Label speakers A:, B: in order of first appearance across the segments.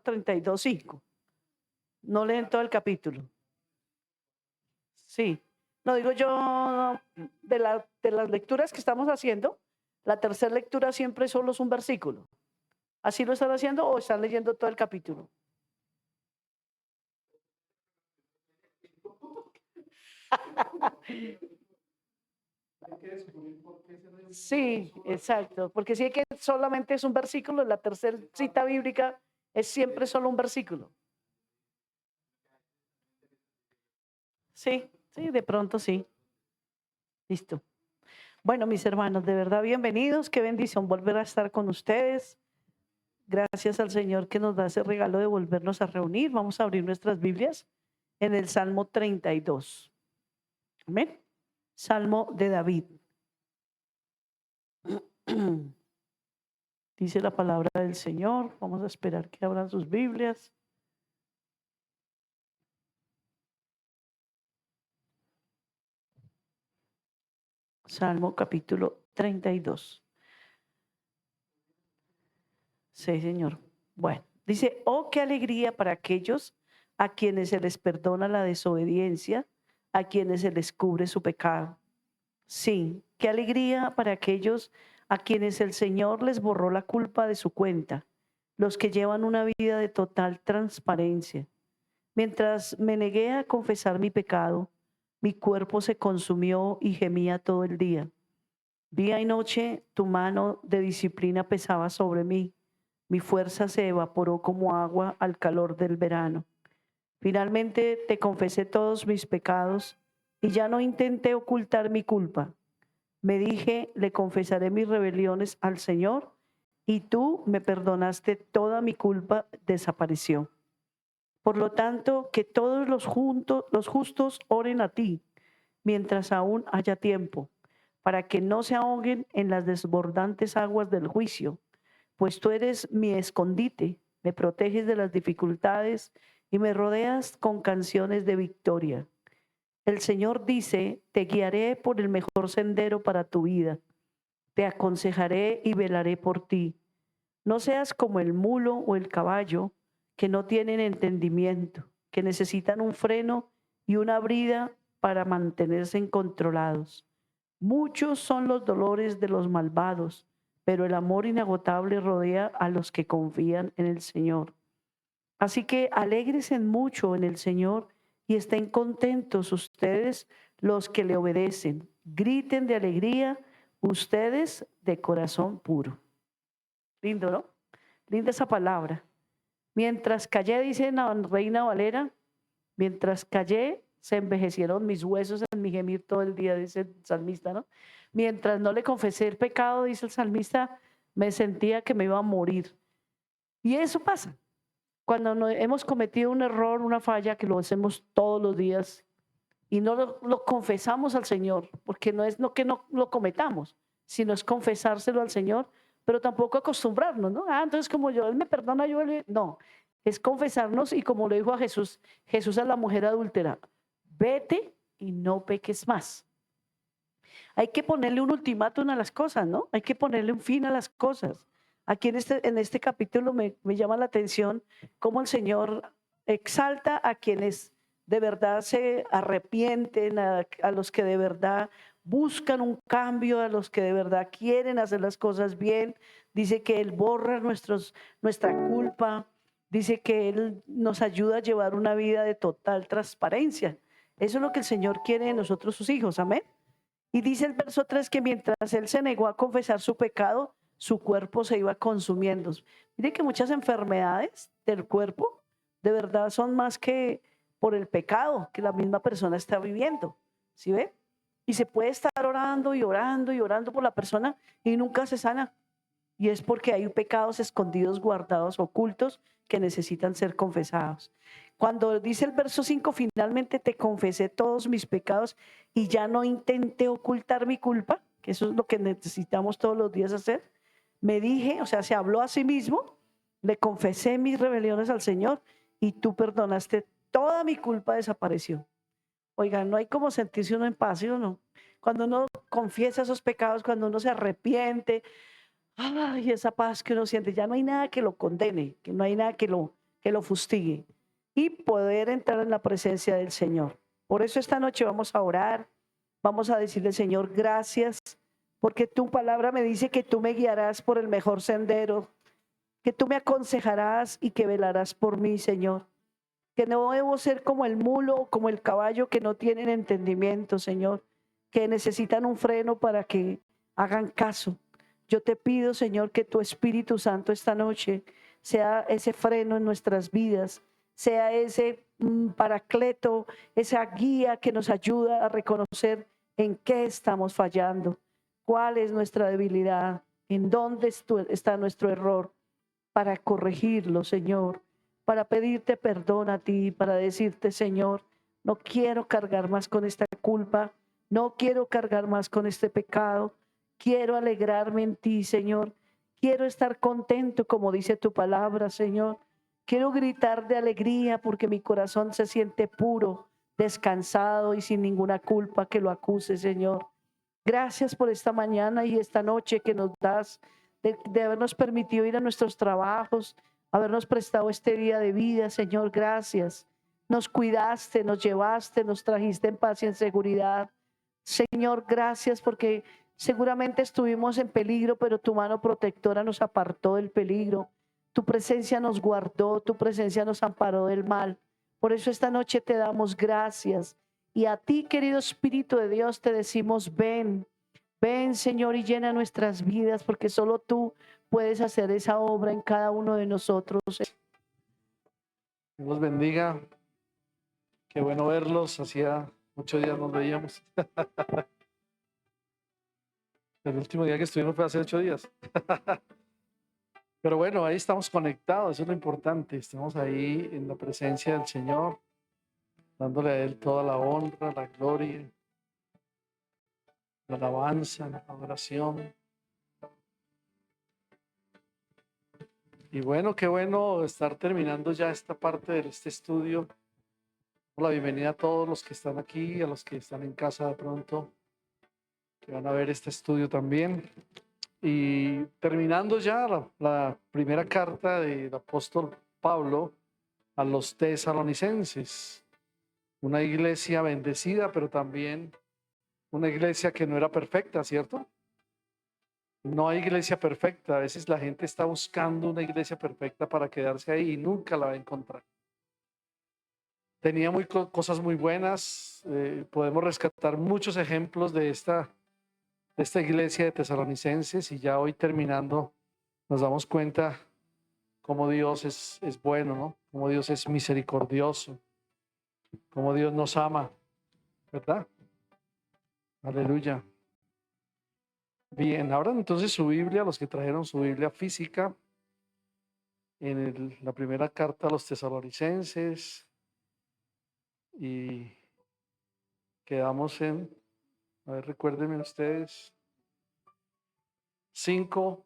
A: 32:5. No leen todo el capítulo. Sí. No digo yo, de las lecturas que estamos haciendo, la tercera lectura siempre solo es un versículo. ¿Así lo están haciendo o están leyendo todo el capítulo? Sí, exacto, porque sí que solamente es un versículo, la tercera cita bíblica es siempre solo un versículo. Sí, sí, de pronto sí. Listo. Bueno, mis hermanos, de verdad bienvenidos, qué bendición volver a estar con ustedes. Gracias al Señor que nos da ese regalo de volvernos a reunir. Vamos a abrir nuestras Biblias en el Salmo 32. Amén. Salmo de David. Dice la palabra del Señor. Vamos a esperar que abran sus Biblias. Salmo capítulo 32. Sí, Señor. Bueno, dice, oh, qué alegría para aquellos a quienes se les perdona la desobediencia, a quienes se les cubre su pecado. Sí, qué alegría para aquellos a quienes el Señor les borró la culpa de su cuenta, los que llevan una vida de total transparencia. Mientras me negué a confesar mi pecado, mi cuerpo se consumió y gemía todo el día. Día y noche tu mano de disciplina pesaba sobre mí. Mi fuerza se evaporó como agua al calor del verano. Finalmente te confesé todos mis pecados y ya no intenté ocultar mi culpa. Me dije, le confesaré mis rebeliones al Señor y tú me perdonaste, toda mi culpa desapareció. Por lo tanto, que todos los justos oren a ti mientras aún haya tiempo, para que no se ahoguen en las desbordantes aguas del juicio, pues tú eres mi escondite, me proteges de las dificultades y me rodeas con canciones de victoria. El Señor dice, te guiaré por el mejor sendero para tu vida, te aconsejaré y velaré por ti. No seas como el mulo o el caballo que no tienen entendimiento, que necesitan un freno y una brida para mantenerse controlados. Muchos son los dolores de los malvados, pero el amor inagotable rodea a los que confían en el Señor. Así que alégrense mucho en el Señor y estén contentos ustedes los que le obedecen. Griten de alegría ustedes de corazón puro. Lindo, ¿no? Linda esa palabra. Mientras callé, dice la Reina Valera, mientras callé, se envejecieron mis huesos en mi gemir todo el día, dice el salmista, ¿no? Mientras no le confesé el pecado, dice el salmista, me sentía que me iba a morir. Y eso pasa. Cuando hemos cometido un error, una falla, que lo hacemos todos los días y no lo confesamos al Señor, porque no es lo que no lo cometamos, sino es confesárselo al Señor, pero tampoco acostumbrarnos, ¿no? Entonces como Él me perdona, no, es confesarnos y como le dijo a Jesús, Jesús a la mujer adúltera, vete y no peques más. Hay que ponerle un ultimátum a las cosas, ¿no? Hay que ponerle un fin a las cosas. Aquí en este capítulo me llama la atención cómo el Señor exalta a quienes de verdad se arrepienten, a los que de verdad buscan un cambio, a los que de verdad quieren hacer las cosas bien. Dice que Él borra nuestra culpa, dice que Él nos ayuda a llevar una vida de total transparencia. Eso es lo que el Señor quiere de nosotros, sus hijos, amén. Y dice el verso 3 que mientras él se negó a confesar su pecado, su cuerpo se iba consumiendo. Mire que muchas enfermedades del cuerpo de verdad son más que por el pecado que la misma persona está viviendo. ¿Sí ve? Y se puede estar orando y orando y orando por la persona y nunca se sana. Y es porque hay pecados escondidos, guardados, ocultos, que necesitan ser confesados. Cuando dice el verso 5, finalmente te confesé todos mis pecados y ya no intenté ocultar mi culpa, que eso es lo que necesitamos todos los días hacer. Me dije, o sea, se habló a sí mismo, le confesé mis rebeliones al Señor y tú perdonaste, toda mi culpa desapareció. Oigan, no hay como sentirse uno en paz, ¿sí o no? Cuando uno confiesa esos pecados, cuando uno se arrepiente, ay, esa paz que uno siente, ya no hay nada que lo condene, que no hay nada que lo fustigue y poder entrar en la presencia del Señor. Por eso esta noche vamos a orar, vamos a decirle, Señor, gracias, porque tu palabra me dice que tú me guiarás por el mejor sendero, que tú me aconsejarás y que velarás por mí, Señor. Que no debo ser como el mulo, como el caballo que no tienen entendimiento, Señor, que necesitan un freno para que hagan caso. Yo te pido, Señor, que tu Espíritu Santo esta noche sea ese freno en nuestras vidas, sea ese paracleto, esa guía que nos ayuda a reconocer en qué estamos fallando, cuál es nuestra debilidad, en dónde está nuestro error, para corregirlo, Señor, para pedirte perdón a ti, para decirte, Señor, no quiero cargar más con esta culpa, no quiero cargar más con este pecado, quiero alegrarme en ti, Señor, quiero estar contento como dice tu palabra, Señor, quiero gritar de alegría porque mi corazón se siente puro, descansado y sin ninguna culpa que lo acuse, Señor. Gracias por esta mañana y esta noche que nos das de habernos permitido ir a nuestros trabajos, habernos prestado este día de vida, Señor, gracias. Nos cuidaste, nos llevaste, nos trajiste en paz y en seguridad. Señor, gracias porque seguramente estuvimos en peligro, pero tu mano protectora nos apartó del peligro. Tu presencia nos guardó, tu presencia nos amparó del mal. Por eso esta noche te damos gracias. Y a ti, querido Espíritu de Dios, te decimos, ven. Ven, Señor, y llena nuestras vidas, porque solo tú puedes hacer esa obra en cada uno de nosotros.
B: Dios los bendiga. Qué bueno verlos. Hacía muchos días nos veíamos. El último día que estuvimos fue hace 8 días. Pero bueno, ahí estamos conectados. Eso es lo importante. Estamos ahí en la presencia del Señor, dándole a Él toda la honra, la gloria, la alabanza, la adoración. Y bueno, qué bueno estar terminando ya esta parte de este estudio. La bienvenida a todos los que están aquí, a los que están en casa de pronto, que van a ver este estudio también. Y terminando ya la primera carta del apóstol Pablo a los tesalonicenses, una iglesia bendecida, pero también una iglesia que no era perfecta, ¿cierto? No hay iglesia perfecta. A veces la gente está buscando una iglesia perfecta para quedarse ahí y nunca la va a encontrar. Tenía cosas muy buenas. Podemos rescatar muchos ejemplos de esta iglesia de tesalonicenses, y ya hoy terminando nos damos cuenta cómo Dios es bueno, ¿no? Cómo Dios es misericordioso, cómo Dios nos ama, ¿verdad? Aleluya. Bien, abran entonces su Biblia, los que trajeron su Biblia física, en la primera carta a los tesalonicenses, y quedamos en, a ver, recuérdenme ustedes, 5.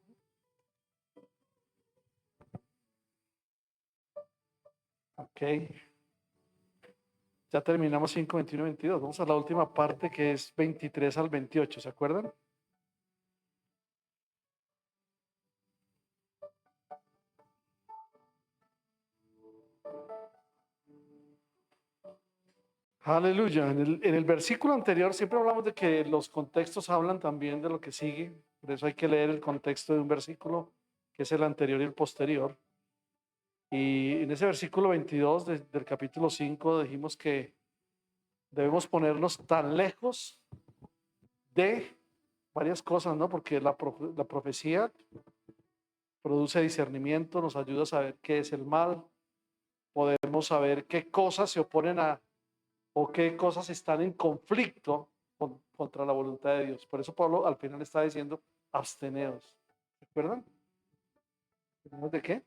B: Ok. Ya terminamos 5, 21, 22. Vamos a la última parte, que es 23 al 28, ¿se acuerdan? Aleluya. En el versículo anterior siempre hablamos de que los contextos hablan también de lo que sigue. Por eso hay que leer el contexto de un versículo, que es el anterior y el posterior. Y en ese versículo 22 del capítulo 5 dijimos que debemos ponernos tan lejos de varias cosas, ¿no? Porque la profecía produce discernimiento, nos ayuda a saber qué es el mal, podemos saber qué cosas se oponen a, o qué cosas están en conflicto contra la voluntad de Dios. Por eso Pablo al final está diciendo, absteneos. ¿Recuerdan? ¿De qué?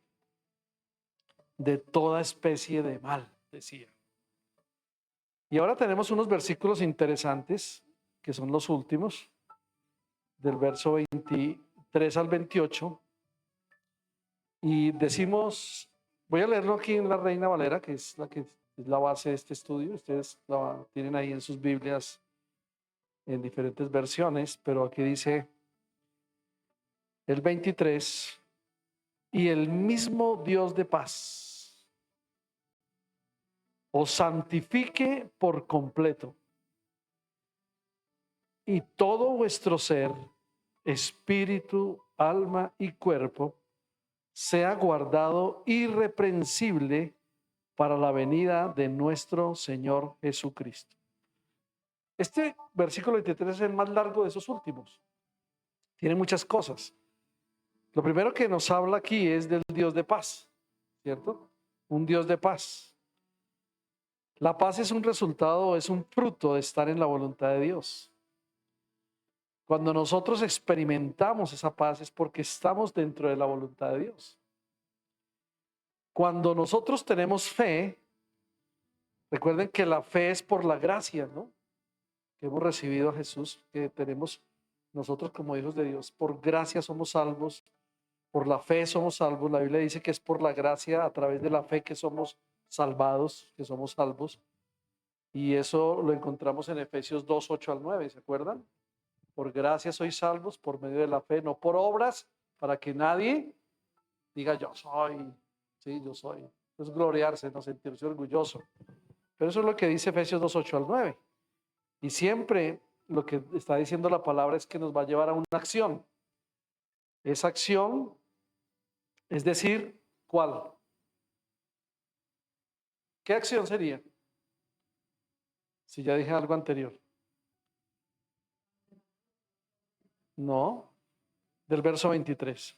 B: De toda especie de mal, decía. Y ahora tenemos unos versículos interesantes, que son los últimos, del verso 23 al 28. Y decimos, voy a leerlo aquí en la Reina Valera, que es la base de este estudio. Ustedes la tienen ahí en sus Biblias en diferentes versiones, pero aquí dice el 23: y el mismo Dios de paz os santifique por completo, y todo vuestro ser, espíritu, alma y cuerpo, sea guardado irreprensible para la venida de nuestro Señor Jesucristo. Este versículo 23 es el más largo de esos últimos. Tiene muchas cosas. Lo primero que nos habla aquí es del Dios de paz, ¿cierto? Un Dios de paz. La paz es un resultado, es un fruto de estar en la voluntad de Dios. Cuando nosotros experimentamos esa paz es porque estamos dentro de la voluntad de Dios. Cuando nosotros tenemos fe, recuerden que la fe es por la gracia, ¿no? Que hemos recibido a Jesús, que tenemos nosotros como hijos de Dios. Por gracia somos salvos, por la fe somos salvos. La Biblia dice que es por la gracia, a través de la fe, que somos salvados, que somos salvos. Y eso lo encontramos en Efesios 2, 8 al 9, ¿se acuerdan? Por gracia sois salvos por medio de la fe, no por obras, para que nadie diga yo soy, sí, yo soy. Es gloriarse, no sentirse orgulloso. Pero eso es lo que dice Efesios 2, 8 al 9. Y siempre lo que está diciendo la palabra es que nos va a llevar a una acción. Esa acción, es decir, ¿cuál? ¿Qué acción sería? Si ya dije algo anterior. No, del verso 23.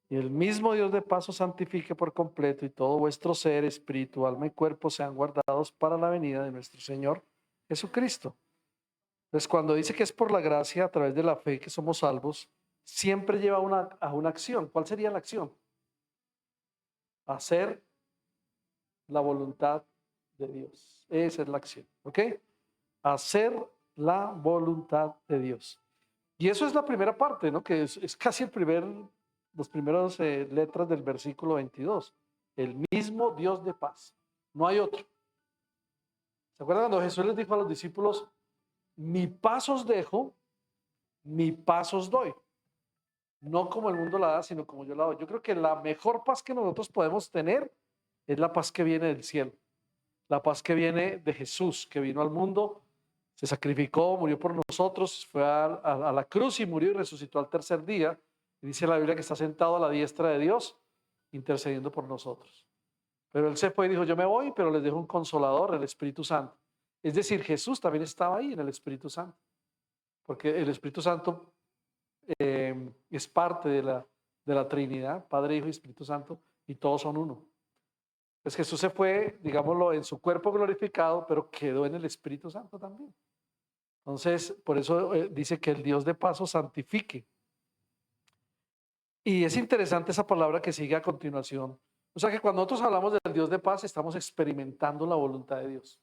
B: Y el mismo Dios de paz os santifique por completo, y todo vuestro ser, espíritu, alma y cuerpo sean guardados para la venida de nuestro Señor Jesucristo. Entonces, cuando dice que es por la gracia, a través de la fe, que somos salvos, siempre lleva a una acción. ¿Cuál sería la acción? Hacer la voluntad de Dios. Esa es la acción, ¿ok? Hacer la voluntad de Dios. Y eso es la primera parte, ¿no? Que es casi los primeros letras del versículo 22. El mismo Dios de paz. No hay otro. ¿Se acuerdan cuando Jesús les dijo a los discípulos, mi paz os dejo, mi paz os doy? No como el mundo la da, sino como yo la doy. Yo creo que la mejor paz que nosotros podemos tener es la paz que viene del cielo. La paz que viene de Jesús, que vino al mundo, se sacrificó, murió por nosotros, fue a la cruz y murió y resucitó al tercer día. Y dice la Biblia que está sentado a la diestra de Dios, intercediendo por nosotros. Pero él se fue y dijo, yo me voy, pero les dejo un consolador, el Espíritu Santo. Es decir, Jesús también estaba ahí en el Espíritu Santo, porque el Espíritu Santo es parte de la Trinidad, Padre, Hijo y Espíritu Santo, y todos son uno. Pues Jesús se fue, digámoslo, en su cuerpo glorificado, pero quedó en el Espíritu Santo también. Entonces, por eso dice que el Dios de paz os santifique. Y es interesante esa palabra que sigue a continuación. O sea que cuando nosotros hablamos del Dios de paz, estamos experimentando la voluntad de Dios.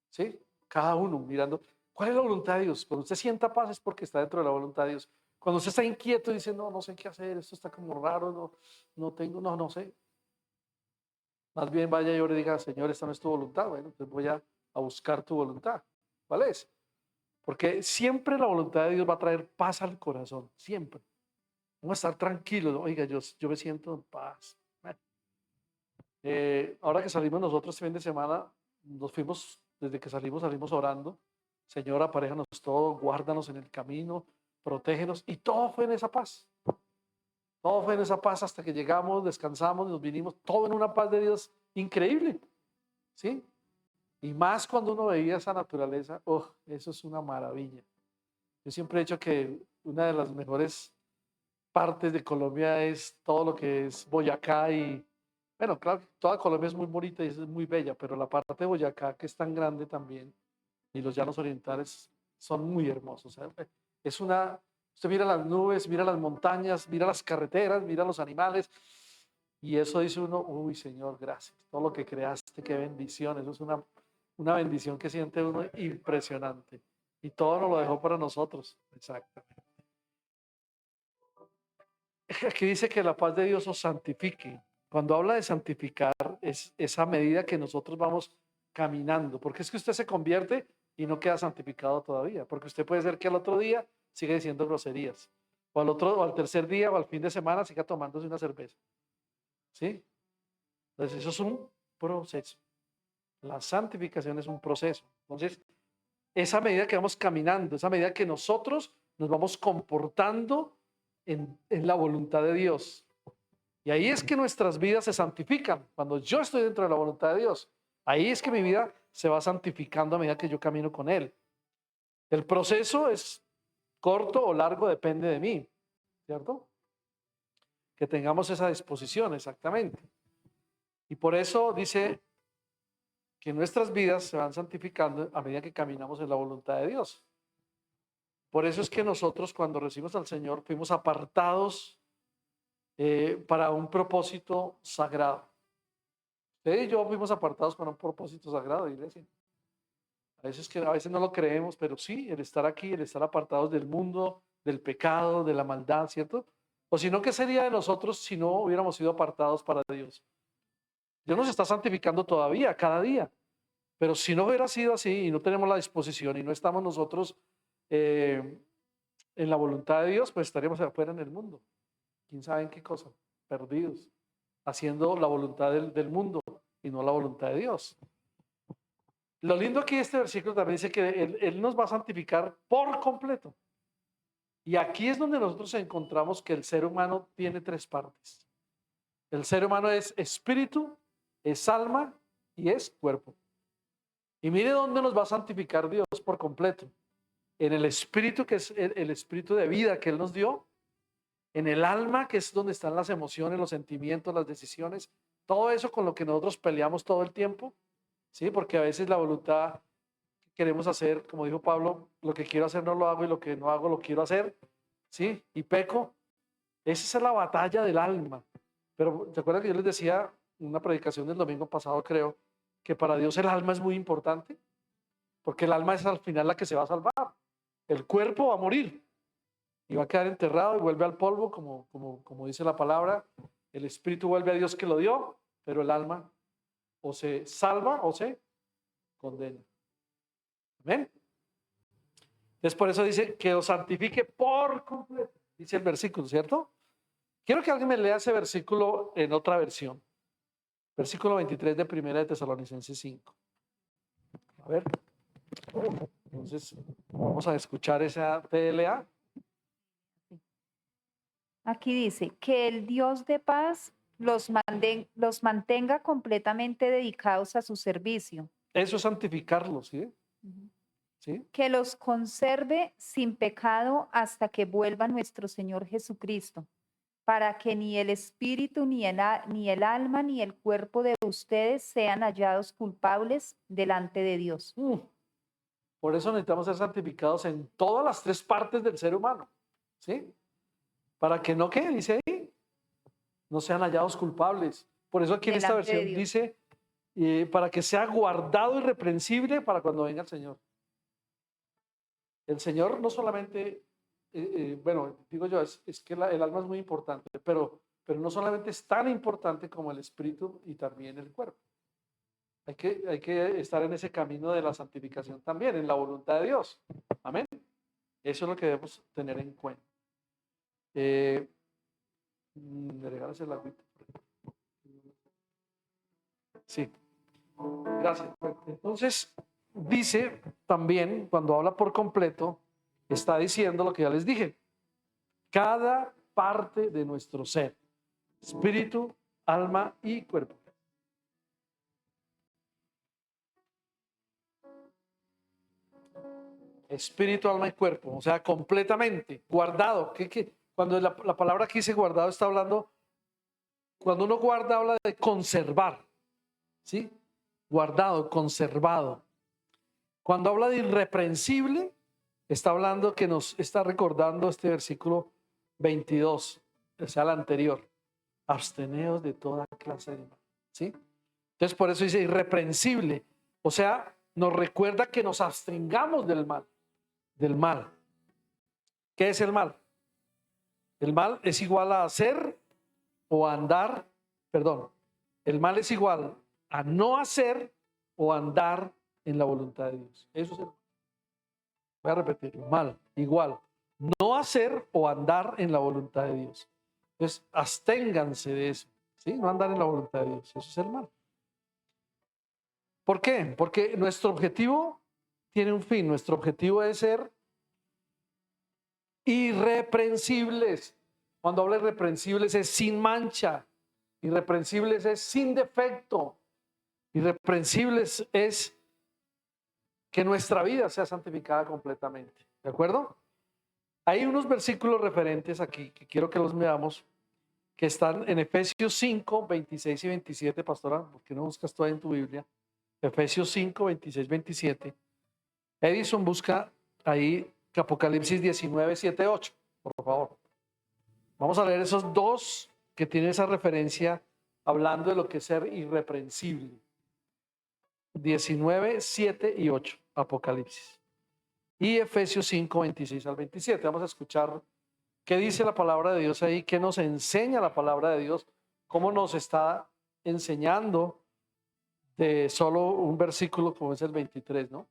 B: ¿Sí? Cada uno mirando, ¿cuál es la voluntad de Dios? Cuando usted sienta paz es porque está dentro de la voluntad de Dios. Cuando usted está inquieto y dice, no, no sé qué hacer, esto está como raro, no sé. Más bien vaya y ore y diga, Señor, esta no es tu voluntad. Bueno, entonces voy a buscar tu voluntad. ¿Cuál es? Porque siempre la voluntad de Dios va a traer paz al corazón, siempre. Vamos a estar tranquilos. Oiga, yo me siento en paz. Ahora que salimos nosotros este fin de semana, nos fuimos, desde que salimos orando. Señor, aparéjanos todo, guárdanos en el camino, protégenos. Y todo fue en esa paz. Todo fue en esa paz hasta que llegamos, descansamos, nos vinimos, todo en una paz de Dios increíble. ¿Sí? Y más cuando uno veía esa naturaleza, oh, eso es una maravilla. Yo siempre he dicho que una de las mejores partes de Colombia es todo lo que es Boyacá y, bueno, claro, toda Colombia es muy bonita y es muy bella, pero la parte de Boyacá, que es tan grande también, y los llanos orientales son muy hermosos. Es usted mira las nubes, mira las montañas, mira las carreteras, mira los animales, y eso dice uno, uy, Señor, gracias. Todo lo que creaste, qué bendición. Eso es una bendición que siente uno impresionante. Y todo nos lo dejó para nosotros. Exactamente. Aquí dice que la paz de Dios os santifique. Cuando habla de santificar, es esa medida que nosotros vamos caminando. Porque es que usted se convierte y no queda santificado todavía. Porque usted puede ser que al otro día siga diciendo groserías. O al tercer día o al fin de semana siga tomándose una cerveza. ¿Sí? Entonces, eso es un proceso. La santificación es un proceso. Entonces, esa medida que vamos caminando, esa medida que nosotros nos vamos comportando en la voluntad de Dios. Y ahí es que nuestras vidas se santifican. Cuando yo estoy dentro de la voluntad de Dios, ahí es que mi vida se va santificando a medida que yo camino con Él. El proceso es corto o largo, depende de mí, ¿cierto? Que tengamos esa disposición, exactamente. Y por eso dice que nuestras vidas se van santificando a medida que caminamos en la voluntad de Dios. Por eso es que nosotros cuando recibimos al Señor fuimos apartados para un propósito sagrado. Usted y yo fuimos apartados para un propósito sagrado, iglesia. A veces no lo creemos, pero sí, el estar aquí, el estar apartados del mundo, del pecado, de la maldad, ¿cierto? O si no, ¿qué sería de nosotros si no hubiéramos sido apartados para Dios? Dios nos está santificando todavía, cada día. Pero si no hubiera sido así y no tenemos la disposición y no estamos nosotros en la voluntad de Dios, pues estaríamos afuera en el mundo. ¿Quién sabe en qué cosa? Perdidos, haciendo la voluntad del mundo y no la voluntad de Dios. Lo lindo aquí de este versículo también dice que él nos va a santificar por completo. Y aquí es donde nosotros encontramos que el ser humano tiene tres partes. El ser humano es espíritu, es alma y es cuerpo. Y mire dónde nos va a santificar Dios por completo. En el espíritu, que es el espíritu de vida que Él nos dio. En el alma, que es donde están las emociones, los sentimientos, las decisiones. Todo eso con lo que nosotros peleamos todo el tiempo. ¿Sí? Porque a veces la voluntad que queremos hacer, como dijo Pablo, lo que quiero hacer no lo hago y lo que no hago lo quiero hacer. ¿Sí? Y peco. Esa es la batalla del alma. Pero ¿se acuerdan que yo les decía en una predicación del domingo pasado, creo, que para Dios el alma es muy importante? Porque el alma es al final la que se va a salvar. El cuerpo va a morir y va a quedar enterrado y vuelve al polvo, como dice la palabra. El espíritu vuelve a Dios que lo dio, pero el alma o se salva o se condena. ¿Amén? Entonces por eso dice que os santifique por completo, dice el versículo, ¿cierto? Quiero que alguien me lea ese versículo en otra versión. Versículo 23 de Primera de Tesalonicenses 5. A ver. Entonces, vamos a escuchar esa PLA.
C: Aquí dice que el Dios de paz los mantenga completamente dedicados a su servicio.
B: Eso es santificarlos, ¿sí? ¿Sí?
C: Que los conserve sin pecado hasta que vuelva nuestro Señor Jesucristo, para que ni el espíritu, ni el alma, ni el cuerpo de ustedes sean hallados culpables delante de Dios.
B: Por eso necesitamos ser santificados en todas las tres partes del ser humano, ¿sí? Para que no, ¿qué dice ahí? No sean hallados culpables. Por eso aquí en esta versión dice, para que sea guardado irreprensible para cuando venga el Señor. El Señor no solamente, bueno, digo yo, es que el alma es muy importante, pero no solamente es tan importante como el espíritu y también el cuerpo. Hay que estar en ese camino de la santificación también, en la voluntad de Dios. Amén. Eso es lo que debemos tener en cuenta. ¿Me regalas el agüita? Sí. Gracias. Entonces, dice también, cuando habla por completo, está diciendo lo que ya les dije. Cada parte de nuestro ser, espíritu, alma y cuerpo. Espíritu, alma y cuerpo, o sea, completamente, guardado. Cuando la palabra aquí dice guardado, está hablando, cuando uno guarda, habla de conservar, ¿sí? Guardado, conservado. Cuando habla de irreprensible, está hablando que nos está recordando este versículo 22, o sea, el anterior. Absteneos de toda clase de mal, ¿sí? Entonces, por eso dice irreprensible, o sea, nos recuerda que nos abstengamos del mal. Del mal. ¿Qué es el mal? El mal es igual a hacer o a andar, perdón, el mal es igual a no hacer o andar en la voluntad de Dios. Eso es el mal. Voy a repetirlo, mal, igual, no hacer o andar en la voluntad de Dios. Entonces, absténganse de eso, ¿sí? No andar en la voluntad de Dios, eso es el mal. ¿Por qué? Porque nuestro objetivo tiene un fin, nuestro objetivo es ser irreprensibles. Cuando hablo de irreprensibles es sin mancha, irreprensibles es sin defecto, irreprensibles es que nuestra vida sea santificada completamente. ¿De acuerdo? Hay unos versículos referentes aquí que quiero que los veamos, que están en Efesios 5, 26 y 27, pastora, ¿por qué no buscas todo en tu Biblia? Efesios 5, 26, 27. Edison busca ahí Apocalipsis 19, 7, 8, por favor. Vamos a leer esos dos que tienen esa referencia hablando de lo que es ser irreprensible. 19, 7 y 8, Apocalipsis. Y Efesios 5, 26 al 27. Vamos a escuchar qué dice la palabra de Dios ahí, qué nos enseña la palabra de Dios, cómo nos está enseñando de solo un versículo como es el 23, ¿no?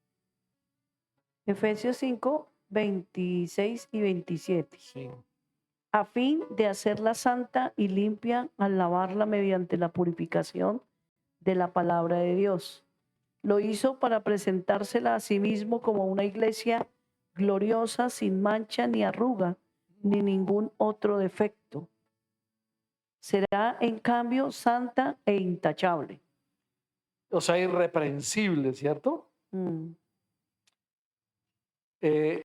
A: Efesios 5, 26 y 27.
B: Sí.
A: A fin de hacerla santa y limpia al lavarla mediante la purificación de la palabra de Dios. Lo hizo para presentársela a sí mismo como una iglesia gloriosa, sin mancha ni arruga, ni ningún otro defecto. Será, en cambio, santa e intachable.
B: O sea, irreprensible, ¿cierto? El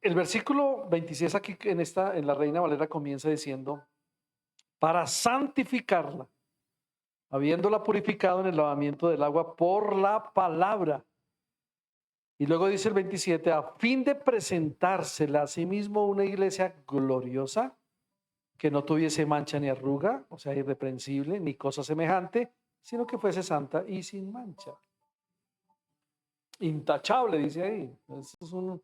B: versículo 26 aquí en la Reina Valera comienza diciendo, para santificarla, habiéndola purificado en el lavamiento del agua por la palabra. Y luego dice el 27, a fin de presentársela a sí mismo una iglesia gloriosa, que no tuviese mancha ni arruga, o sea, irreprensible, ni cosa semejante, sino que fuese santa y sin mancha. Intachable, dice ahí. Eso es un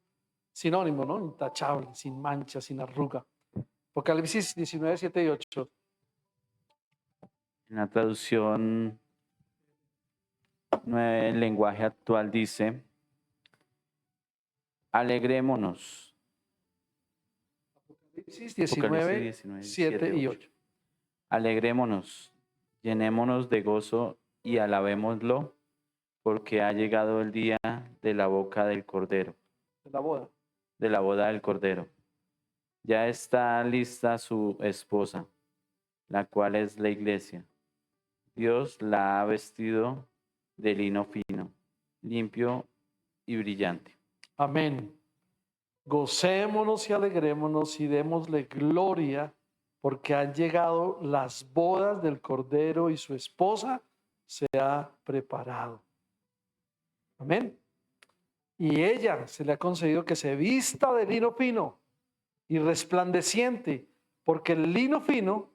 B: sinónimo, ¿no? Intachable, sin mancha, sin arruga. Apocalipsis 19, 7 y 8.
D: En la traducción el lenguaje actual dice, alegrémonos.
B: Apocalipsis 19, 7 y 8.
D: Alegrémonos, llenémonos de gozo y alabémoslo, porque ha llegado el día de la boca del Cordero.
B: De la boda.
D: De la boda del Cordero. Ya está lista su esposa, la cual es la iglesia. Dios la ha vestido de lino fino, limpio y brillante.
B: Amén. Gocémonos y alegrémonos y démosle gloria, porque han llegado las bodas del Cordero y su esposa se ha preparado. Amén. Y ella se le ha concedido que se vista de lino fino y resplandeciente, porque el lino fino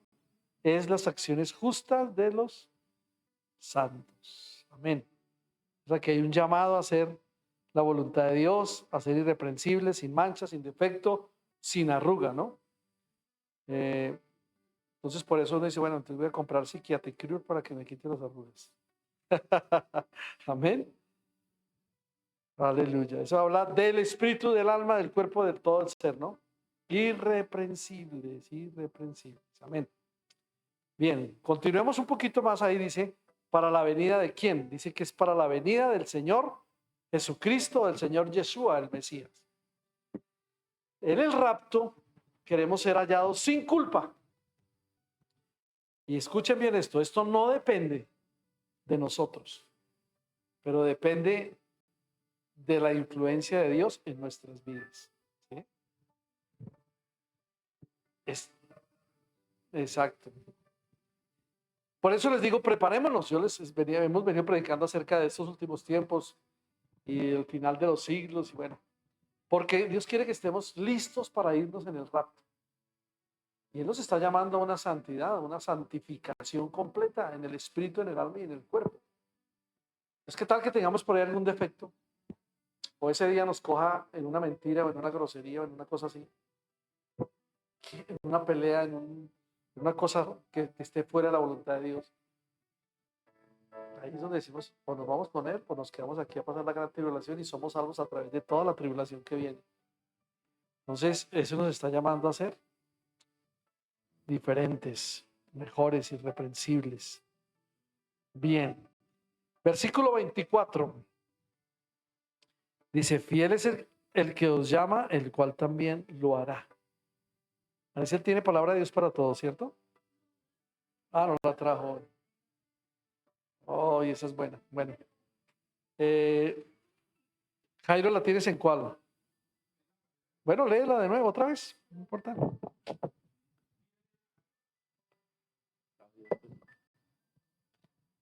B: es las acciones justas de los santos. Amén. O sea que hay un llamado a hacer la voluntad de Dios, a ser irreprensible, sin mancha, sin defecto, sin arruga, ¿no? Entonces por eso uno dice, bueno, entonces voy a comprar Psychiatric Cure para que me quite las arrugas. Amén. Aleluya. Eso habla del espíritu, del alma, del cuerpo, de todo el ser, ¿no? Irreprensibles, irreprensibles. Amén. Bien, continuemos un poquito más ahí, dice, ¿para la venida de quién? Dice que es para la venida del Señor Jesucristo, del Señor Yeshua, el Mesías. En el rapto queremos ser hallados sin culpa. Y escuchen bien esto no depende de nosotros, pero depende de la influencia de Dios en nuestras vidas. ¿Sí? Exacto. Por eso les digo, preparémonos. Hemos venido predicando acerca de estos últimos tiempos y el final de los siglos, y bueno, porque Dios quiere que estemos listos para irnos en el rapto. Y Él nos está llamando a una santidad, a una santificación completa en el espíritu, en el alma y en el cuerpo. Es que tal que tengamos por ahí algún defecto, o ese día nos coja en una mentira, o en una grosería, o en una cosa así, en una pelea, en una cosa que esté fuera de la voluntad de Dios. Ahí es donde decimos, o nos vamos con Él, o nos quedamos aquí a pasar la gran tribulación y somos salvos a través de toda la tribulación que viene. Entonces, eso nos está llamando a ser diferentes, mejores, irreprensibles. Bien. Versículo 24. Dice, fiel es el que os llama, el cual también lo hará. Parece que tiene palabra de Dios para todos, ¿cierto? Ah, no la trajo hoy. Oh, y esa es buena. Bueno. Jairo, ¿la tienes en cuál? Bueno, léela de nuevo otra vez. No importa.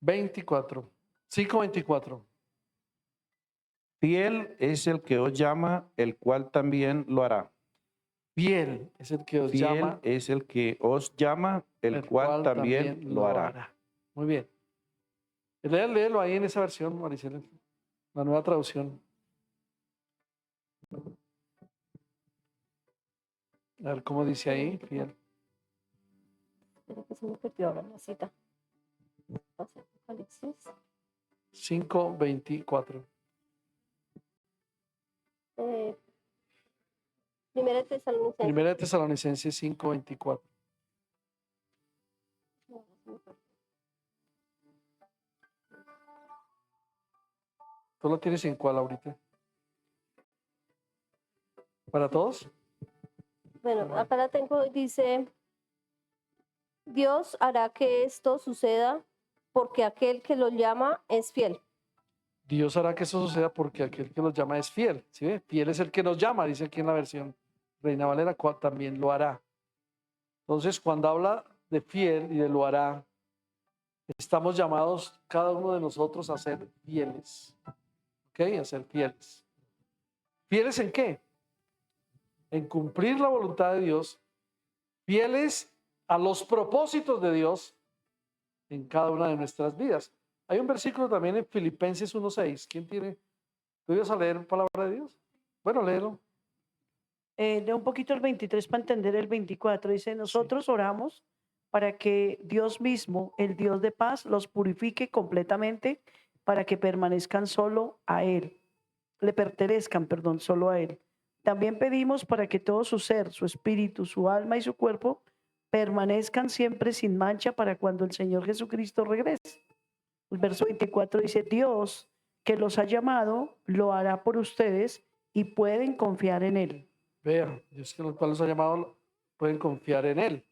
B: Veinticuatro. 5:24.
E: Fiel es el que os llama, el cual también lo hará.
B: Fiel es el que os
E: Fiel
B: llama,
E: es el que os llama, el cual también lo hará.
B: Muy bien. Léelo ahí en esa versión, Maricela, la nueva traducción. A ver cómo dice ahí, fiel.
F: Espera que se me perdió ahora la cita. Pasa Apocalipsis.
B: 5:24.
F: Primera de Tesalonicenses.
B: Primera de Tesalonicenses 5:24. ¿Tú lo tienes en cuál ahorita? ¿Para todos?
F: Bueno, acá la tengo, dice, Dios hará que esto suceda porque aquel que lo llama es fiel.
B: Dios hará que eso suceda porque aquel que los llama es fiel. ¿Sí ve? Fiel es el que nos llama, dice aquí en la versión Reina Valera, cual también lo hará. Entonces, cuando habla de fiel y de lo hará, estamos llamados cada uno de nosotros a ser fieles. ¿Ok? A ser fieles. ¿Fieles en qué? En cumplir la voluntad de Dios, fieles a los propósitos de Dios en cada una de nuestras vidas. Hay un versículo también en Filipenses 1:6. ¿Quién tiene? ¿Tú ibas a leer palabra de Dios? Bueno, léelo.
A: Lee un poquito el 23 para entender el 24. Dice, nosotros oramos para que Dios mismo, el Dios de paz, los purifique completamente para que permanezcan solo a Él. Le pertenezcan, perdón, solo a Él. También pedimos para que todo su ser, su espíritu, su alma y su cuerpo permanezcan siempre sin mancha para cuando el Señor Jesucristo regrese. El verso 24 dice, Dios que los ha llamado, lo hará por ustedes y pueden confiar en Él.
B: Vea, Dios que los ha llamado, pueden confiar en Él.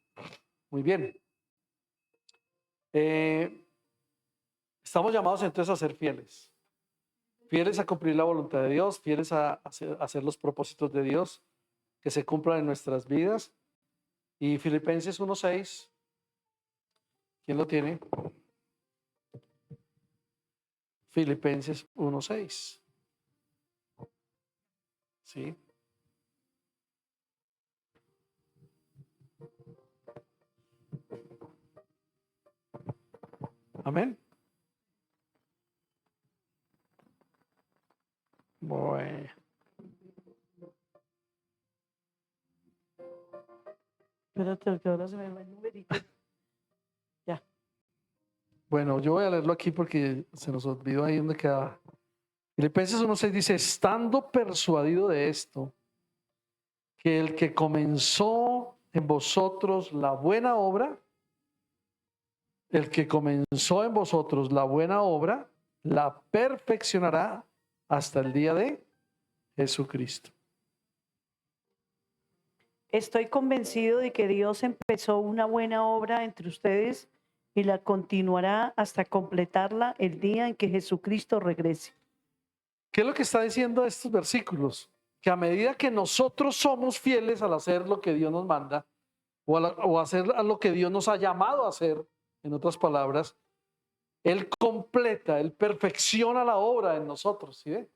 B: Muy bien. Estamos llamados entonces a ser fieles. Fieles a cumplir la voluntad de Dios, fieles a hacer los propósitos de Dios que se cumplan en nuestras vidas. Y Filipenses 1:6, ¿quién lo tiene? Filipenses 1:6. ¿Sí? Amén. Bueno.
A: Espérate, que ahora se me va el numerito. Ya.
B: Bueno, yo voy a leerlo aquí porque se nos olvidó ahí donde quedaba. Filipenses 1:6 dice, estando persuadido de esto, que el que comenzó en vosotros la buena obra, la perfeccionará hasta el día de Jesucristo.
A: Estoy convencido de que Dios empezó una buena obra entre ustedes y la continuará hasta completarla el día en que Jesucristo regrese.
B: ¿Qué es lo que está diciendo estos versículos? Que a medida que nosotros somos fieles al hacer lo que Dios nos manda, o hacer a lo que Dios nos ha llamado a hacer, en otras palabras, Él completa, Él perfecciona la obra en nosotros. ¿Sí ve?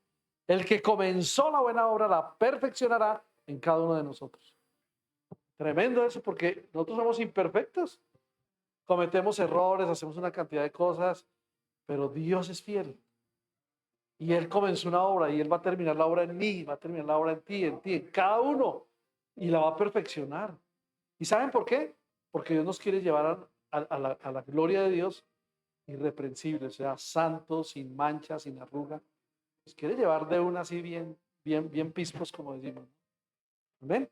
B: El que comenzó la buena obra la perfeccionará en cada uno de nosotros. Tremendo eso, porque nosotros somos imperfectos. Cometemos errores, hacemos una cantidad de cosas, pero Dios es fiel. Y Él comenzó una obra y Él va a terminar la obra en mí, va a terminar la obra en ti, en cada uno. Y la va a perfeccionar. ¿Y saben por qué? Porque Dios nos quiere llevar a la gloria de Dios irreprensible, o sea, santo, sin mancha, sin arruga. Nos quiere llevar de una así bien pispos, como decimos. ¿Ven?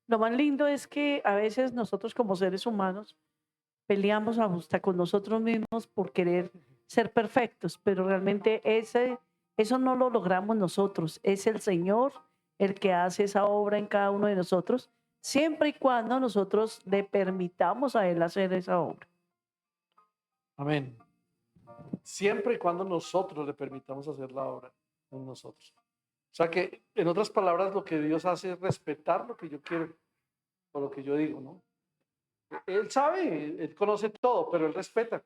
A: Lo más lindo es que a veces nosotros como seres humanos peleamos hasta con nosotros mismos por querer ser perfectos, pero realmente eso no lo logramos nosotros. Es el Señor el que hace esa obra en cada uno de nosotros, siempre y cuando nosotros le permitamos a Él hacer esa obra.
B: Amén. Siempre y cuando nosotros le permitamos hacer la obra en nosotros. O sea que, en otras palabras, lo que Dios hace es respetar lo que yo quiero o lo que yo digo, ¿no? Él sabe, Él conoce todo, pero Él respeta.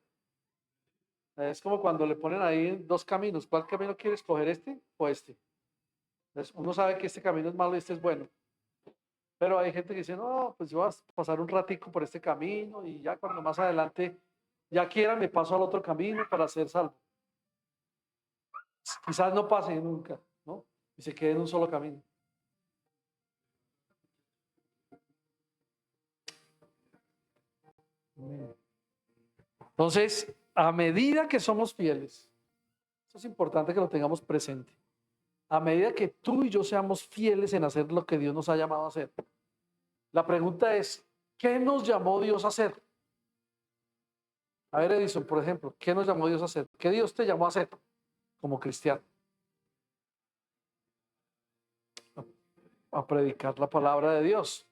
B: Es como cuando le ponen ahí dos caminos. ¿Cuál camino quieres coger, este o este? Entonces, uno sabe que este camino es malo y este es bueno. Pero hay gente que dice, no, pues yo voy a pasar un ratico por este camino y ya cuando más adelante ya quiera me paso al otro camino para ser salvo. Quizás no pase nunca, ¿no? Y se quede en un solo camino. Entonces, a medida que somos fieles, eso es importante que lo tengamos presente. A medida que tú y yo seamos fieles en hacer lo que Dios nos ha llamado a hacer. La pregunta es, ¿qué nos llamó Dios a hacer? A ver, Edison, por ejemplo, ¿qué nos llamó Dios a hacer? ¿Qué Dios te llamó a hacer como cristiano? A predicar la palabra de Dios.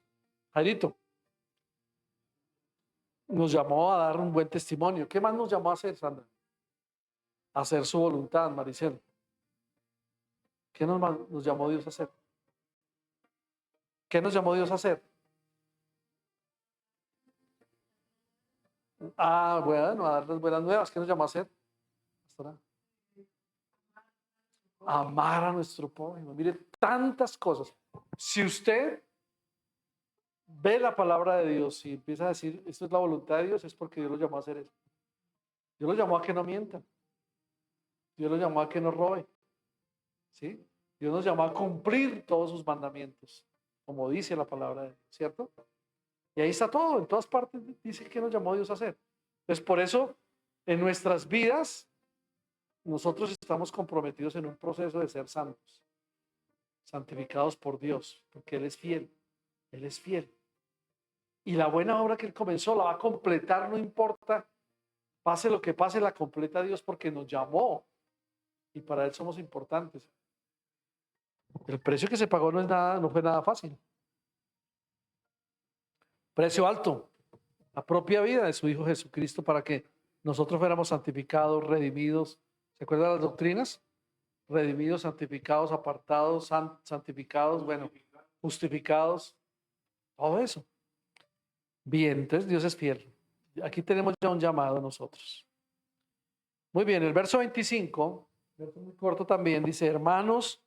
B: Jairito, nos llamó a dar un buen testimonio. ¿Qué más nos llamó a hacer, Sandra? A hacer su voluntad, Maricel. ¿Qué nos llamó Dios a hacer? ¿Qué nos llamó Dios a hacer? Bueno, a dar las buenas nuevas. ¿Qué nos llamó a hacer? Pastora. Amar a nuestro prójimo. Mire, tantas cosas. Si usted ve la palabra de Dios y empieza a decir, esto es la voluntad de Dios, es porque Dios lo llamó a hacer eso. Dios lo llamó a que no mienta. Dios lo llamó a que no robe. ¿Sí? Dios nos llamó a cumplir todos sus mandamientos, como dice la palabra de Dios, ¿cierto? Y ahí está todo, en todas partes dice que nos llamó Dios a hacer. Entonces, por eso, en nuestras vidas, nosotros estamos comprometidos en un proceso de ser santos, santificados por Dios, porque Él es fiel. Él es fiel. Y la buena obra que Él comenzó la va a completar, no importa, pase lo que pase, la completa Dios porque nos llamó y para Él somos importantes. El precio que se pagó no fue nada fácil. Precio alto, la propia vida de su Hijo Jesucristo para que nosotros fuéramos santificados, redimidos. ¿Se acuerdan las doctrinas? Redimidos, santificados, apartados, santificados, bueno, justificados, todo eso. Bien, entonces Dios es fiel. Aquí tenemos ya un llamado a nosotros. Muy bien, el verso 25, verso muy corto también, dice, hermanos,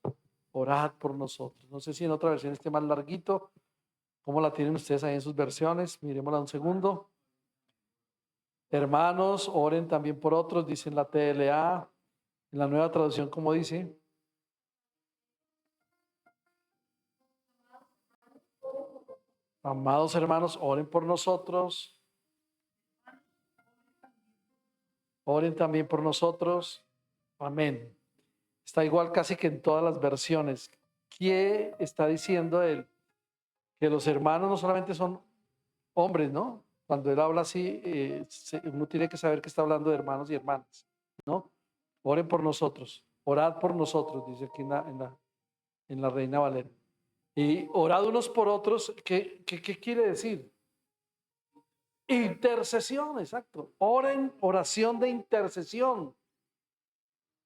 B: orad por nosotros. No sé si en otra versión esté más larguito. ¿Cómo la tienen ustedes ahí en sus versiones? Miremosla un segundo. Hermanos, oren también por otros, dice en la TLA. En la nueva traducción, ¿cómo dice? Amados hermanos, oren por nosotros. Oren también por nosotros. Amén. Está igual casi que en todas las versiones. ¿Qué está diciendo él? Que los hermanos no solamente son hombres, ¿no? Cuando él habla así, uno tiene que saber que está hablando de hermanos y hermanas, ¿no? Oren por nosotros, orad por nosotros, dice aquí en la Reina Valera. Y orad unos por otros, ¿qué quiere decir? Intercesión, exacto. Oren, oración de intercesión.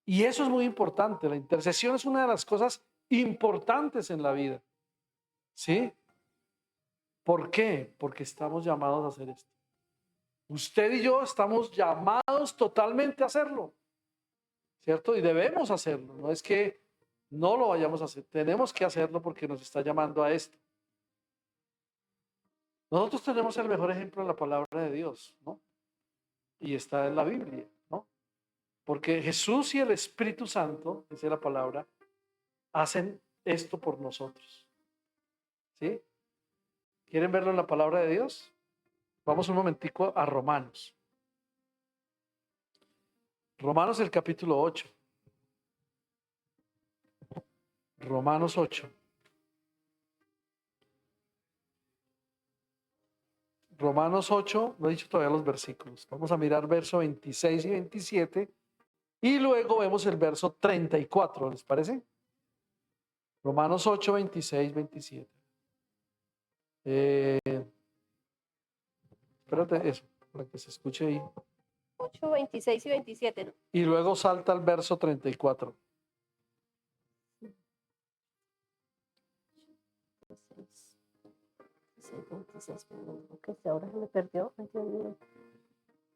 B: Y eso es muy importante. La intercesión es una de las cosas importantes en la vida. ¿Sí? ¿Por qué? Porque estamos llamados a hacer esto. Usted y yo estamos llamados totalmente a hacerlo. ¿Cierto? Y debemos hacerlo. No es que no lo vayamos a hacer. Tenemos que hacerlo porque nos está llamando a esto. Nosotros tenemos el mejor ejemplo en la palabra de Dios, ¿no? Y está en la Biblia, ¿no? Porque Jesús y el Espíritu Santo, dice la palabra, hacen esto por nosotros. ¿Sí? ¿Quieren verlo en la palabra de Dios? Vamos un momentico a Romanos. Romanos el capítulo 8. Romanos 8. Romanos 8, no he dicho todavía los versículos. Vamos a mirar verso 26 y 27 y luego vemos el verso 34, ¿les parece? Romanos 8, 26, 27. Espérate eso, para que se escuche ahí.
F: 8, 26 y 27, ¿no?
B: Y luego salta al verso 34.
F: 26, perdón, porque ahora se me perdió. Ay, Dios mío.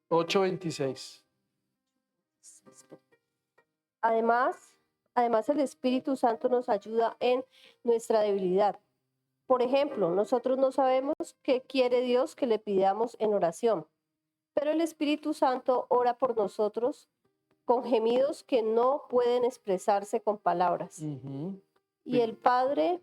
B: 8, 26.
F: Además, el Espíritu Santo nos ayuda en nuestra debilidad. Por ejemplo, nosotros no sabemos qué quiere Dios que le pidamos en oración, pero el Espíritu Santo ora por nosotros con gemidos que no pueden expresarse con palabras.
B: Ujú.
F: Y el Padre,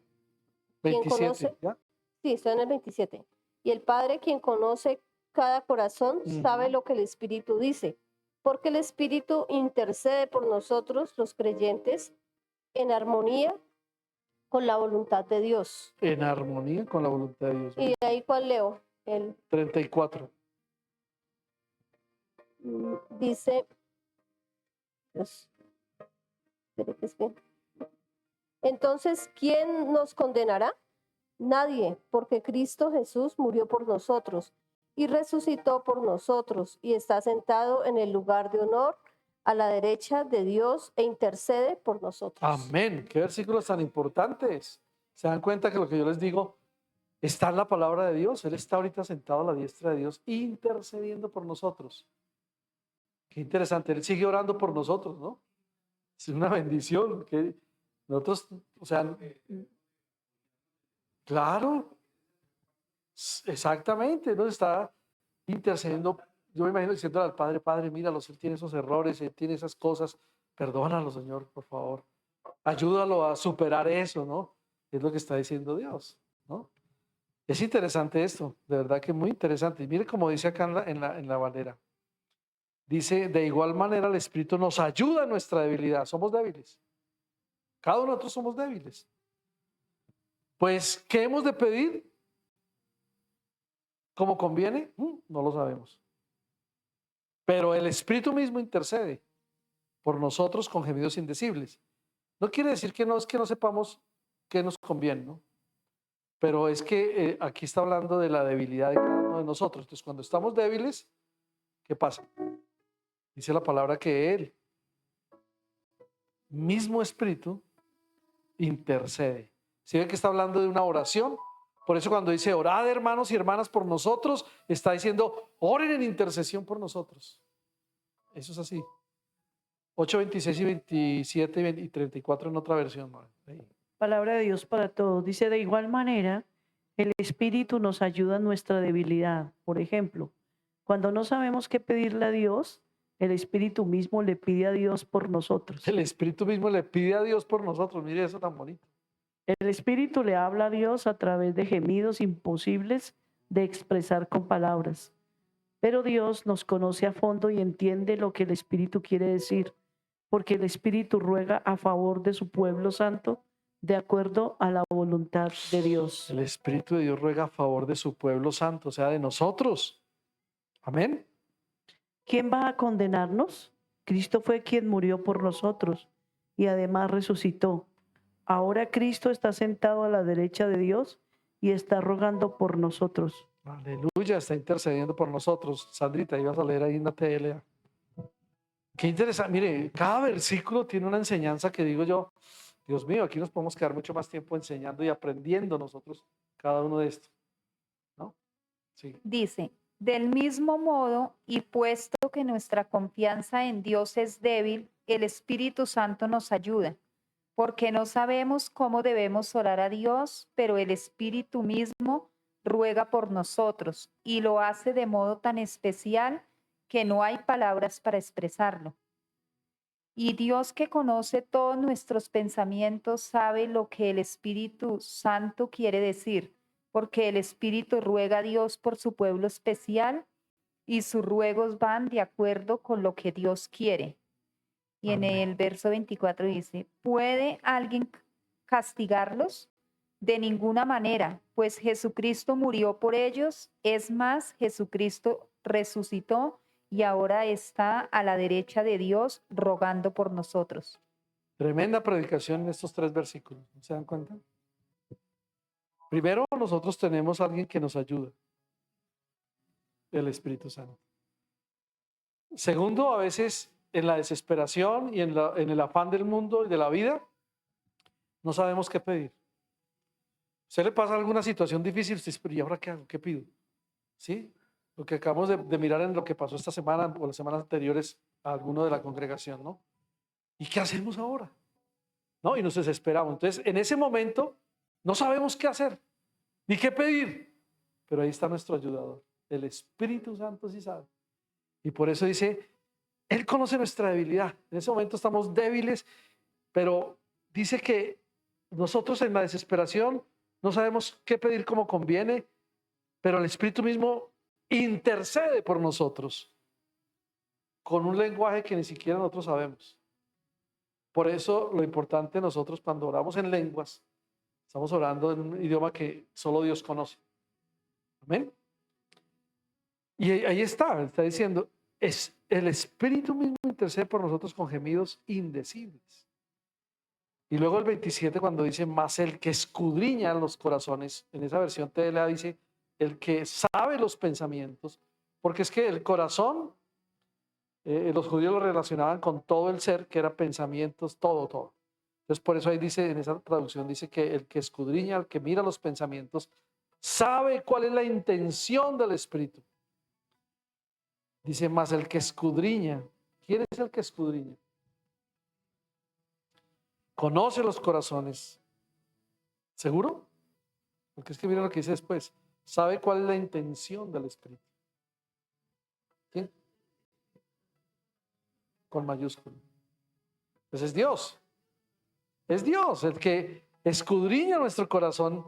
F: quien
B: 27,
F: conoce,
B: ¿ya?
F: sí, estoy en el 27. Y el Padre, quien conoce cada corazón, sabe lo que el Espíritu dice, porque el Espíritu intercede por nosotros, los creyentes, en armonía con la voluntad de Dios.
B: En armonía con la voluntad de Dios.
F: Y ahí cuál leo, el
B: 34.
F: dice, Dios, espere que es que- entonces, ¿quién nos condenará? Nadie, porque Cristo Jesús murió por nosotros y resucitó por nosotros y está sentado en el lugar de honor a la derecha de Dios e intercede por nosotros.
B: Amén. Qué versículos tan importantes. Se dan cuenta que lo que yo les digo está en la palabra de Dios. Él está ahorita sentado a la diestra de Dios, intercediendo por nosotros. Qué interesante. Él sigue orando por nosotros, ¿no? Es una bendición. Que nosotros, o sea, claro, exactamente. Nos está intercediendo. Yo me imagino diciendo al Padre, Padre, míralos, él tiene esos errores, él tiene esas cosas. Perdónalo, Señor, por favor. Ayúdalo a superar eso, ¿no? Es lo que está diciendo Dios, ¿no? Es interesante esto, de verdad que muy interesante. Y mire cómo dice acá en la Valera. Dice, de igual manera el Espíritu nos ayuda en nuestra debilidad. Somos débiles. Cada uno de nosotros somos débiles. Pues, ¿qué hemos de pedir? ¿Cómo conviene? No lo sabemos. Pero el Espíritu mismo intercede por nosotros con gemidos indecibles. No quiere decir que no es que no sepamos qué nos conviene, ¿no? Pero es que aquí está hablando de la debilidad de cada uno de nosotros. Entonces, cuando estamos débiles, ¿qué pasa? Dice la palabra que Él, mismo Espíritu, intercede. ¿Sí ve que está hablando de una oración? Por eso cuando dice, orad hermanos y hermanas por nosotros, está diciendo, oren en intercesión por nosotros. Eso es así. 8, 26 y 27 y 34 en otra versión. Ahí.
A: Palabra de Dios para todos. Dice, de igual manera, el Espíritu nos ayuda en nuestra debilidad. Por ejemplo, cuando no sabemos qué pedirle a Dios, el Espíritu mismo le pide a Dios por nosotros.
B: El Espíritu mismo le pide a Dios por nosotros. Mire eso tan bonito.
A: El Espíritu le habla a Dios a través de gemidos imposibles de expresar con palabras. Pero Dios nos conoce a fondo y entiende lo que el Espíritu quiere decir, porque el Espíritu ruega a favor de su pueblo santo de acuerdo a la voluntad de Dios.
B: El Espíritu de Dios ruega a favor de su pueblo santo, o sea, de nosotros. Amén.
A: ¿Quién va a condenarnos? Cristo fue quien murió por nosotros y además resucitó. Ahora Cristo está sentado a la derecha de Dios y está rogando por nosotros.
B: Aleluya, está intercediendo por nosotros. Sandrita, ibas a leer ahí en la tele. Qué interesante. Mire, cada versículo tiene una enseñanza que digo yo, Dios mío, aquí nos podemos quedar mucho más tiempo enseñando y aprendiendo nosotros cada uno de esto. ¿No? Sí.
C: Dice, del mismo modo, y puesto que nuestra confianza en Dios es débil, el Espíritu Santo nos ayuda, porque no sabemos cómo debemos orar a Dios, pero el Espíritu mismo ruega por nosotros y lo hace de modo tan especial que no hay palabras para expresarlo. Y Dios, que conoce todos nuestros pensamientos, sabe lo que el Espíritu Santo quiere decir, porque el Espíritu ruega a Dios por su pueblo especial y sus ruegos van de acuerdo con lo que Dios quiere. Y en
B: Amén.
C: el verso 24 dice, ¿puede alguien castigarlos? De ninguna manera, pues Jesucristo murió por ellos, es más, Jesucristo resucitó y ahora está a la derecha de Dios rogando por nosotros.
B: Tremenda predicación en estos 3 versículos, ¿no se dan cuenta? Primero, nosotros tenemos a alguien que nos ayuda, el Espíritu Santo. Segundo, a veces en la desesperación y en el afán del mundo y de la vida, no sabemos qué pedir. ¿Usted le pasa alguna situación difícil? Usted dice, pero ¿y ahora qué hago? ¿Qué pido? ¿Sí? Lo que acabamos de mirar en lo que pasó esta semana o las semanas anteriores a alguno de la congregación, ¿no? ¿Y qué hacemos ahora? ¿No? Y nos desesperamos. Entonces, en ese momento, no sabemos qué hacer, ni qué pedir. Pero ahí está nuestro ayudador. El Espíritu Santo sí sabe. Y por eso dice, Él conoce nuestra debilidad. En ese momento estamos débiles, pero dice que nosotros en la desesperación no sabemos qué pedir como conviene, pero el Espíritu mismo intercede por nosotros con un lenguaje que ni siquiera nosotros sabemos. Por eso lo importante nosotros cuando oramos en lenguas, estamos orando en un idioma que solo Dios conoce. Amén. Y ahí está diciendo, es el Espíritu mismo intercede por nosotros con gemidos indecibles. Y luego el 27 cuando dice, más el que escudriña los corazones, en esa versión TLA dice, el que sabe los pensamientos, porque es que el corazón, los judíos lo relacionaban con todo el ser, que era pensamientos, todo. Entonces por eso ahí dice, en esa traducción dice que el que escudriña, el que mira los pensamientos, sabe cuál es la intención del Espíritu. Dice, más el que escudriña. ¿Quién es el que escudriña? Conoce los corazones. ¿Seguro? Porque es que mira lo que dice después. Sabe cuál es la intención del Espíritu. ¿Quién? Con mayúscula. Pues es Dios. Es Dios el que escudriña nuestro corazón.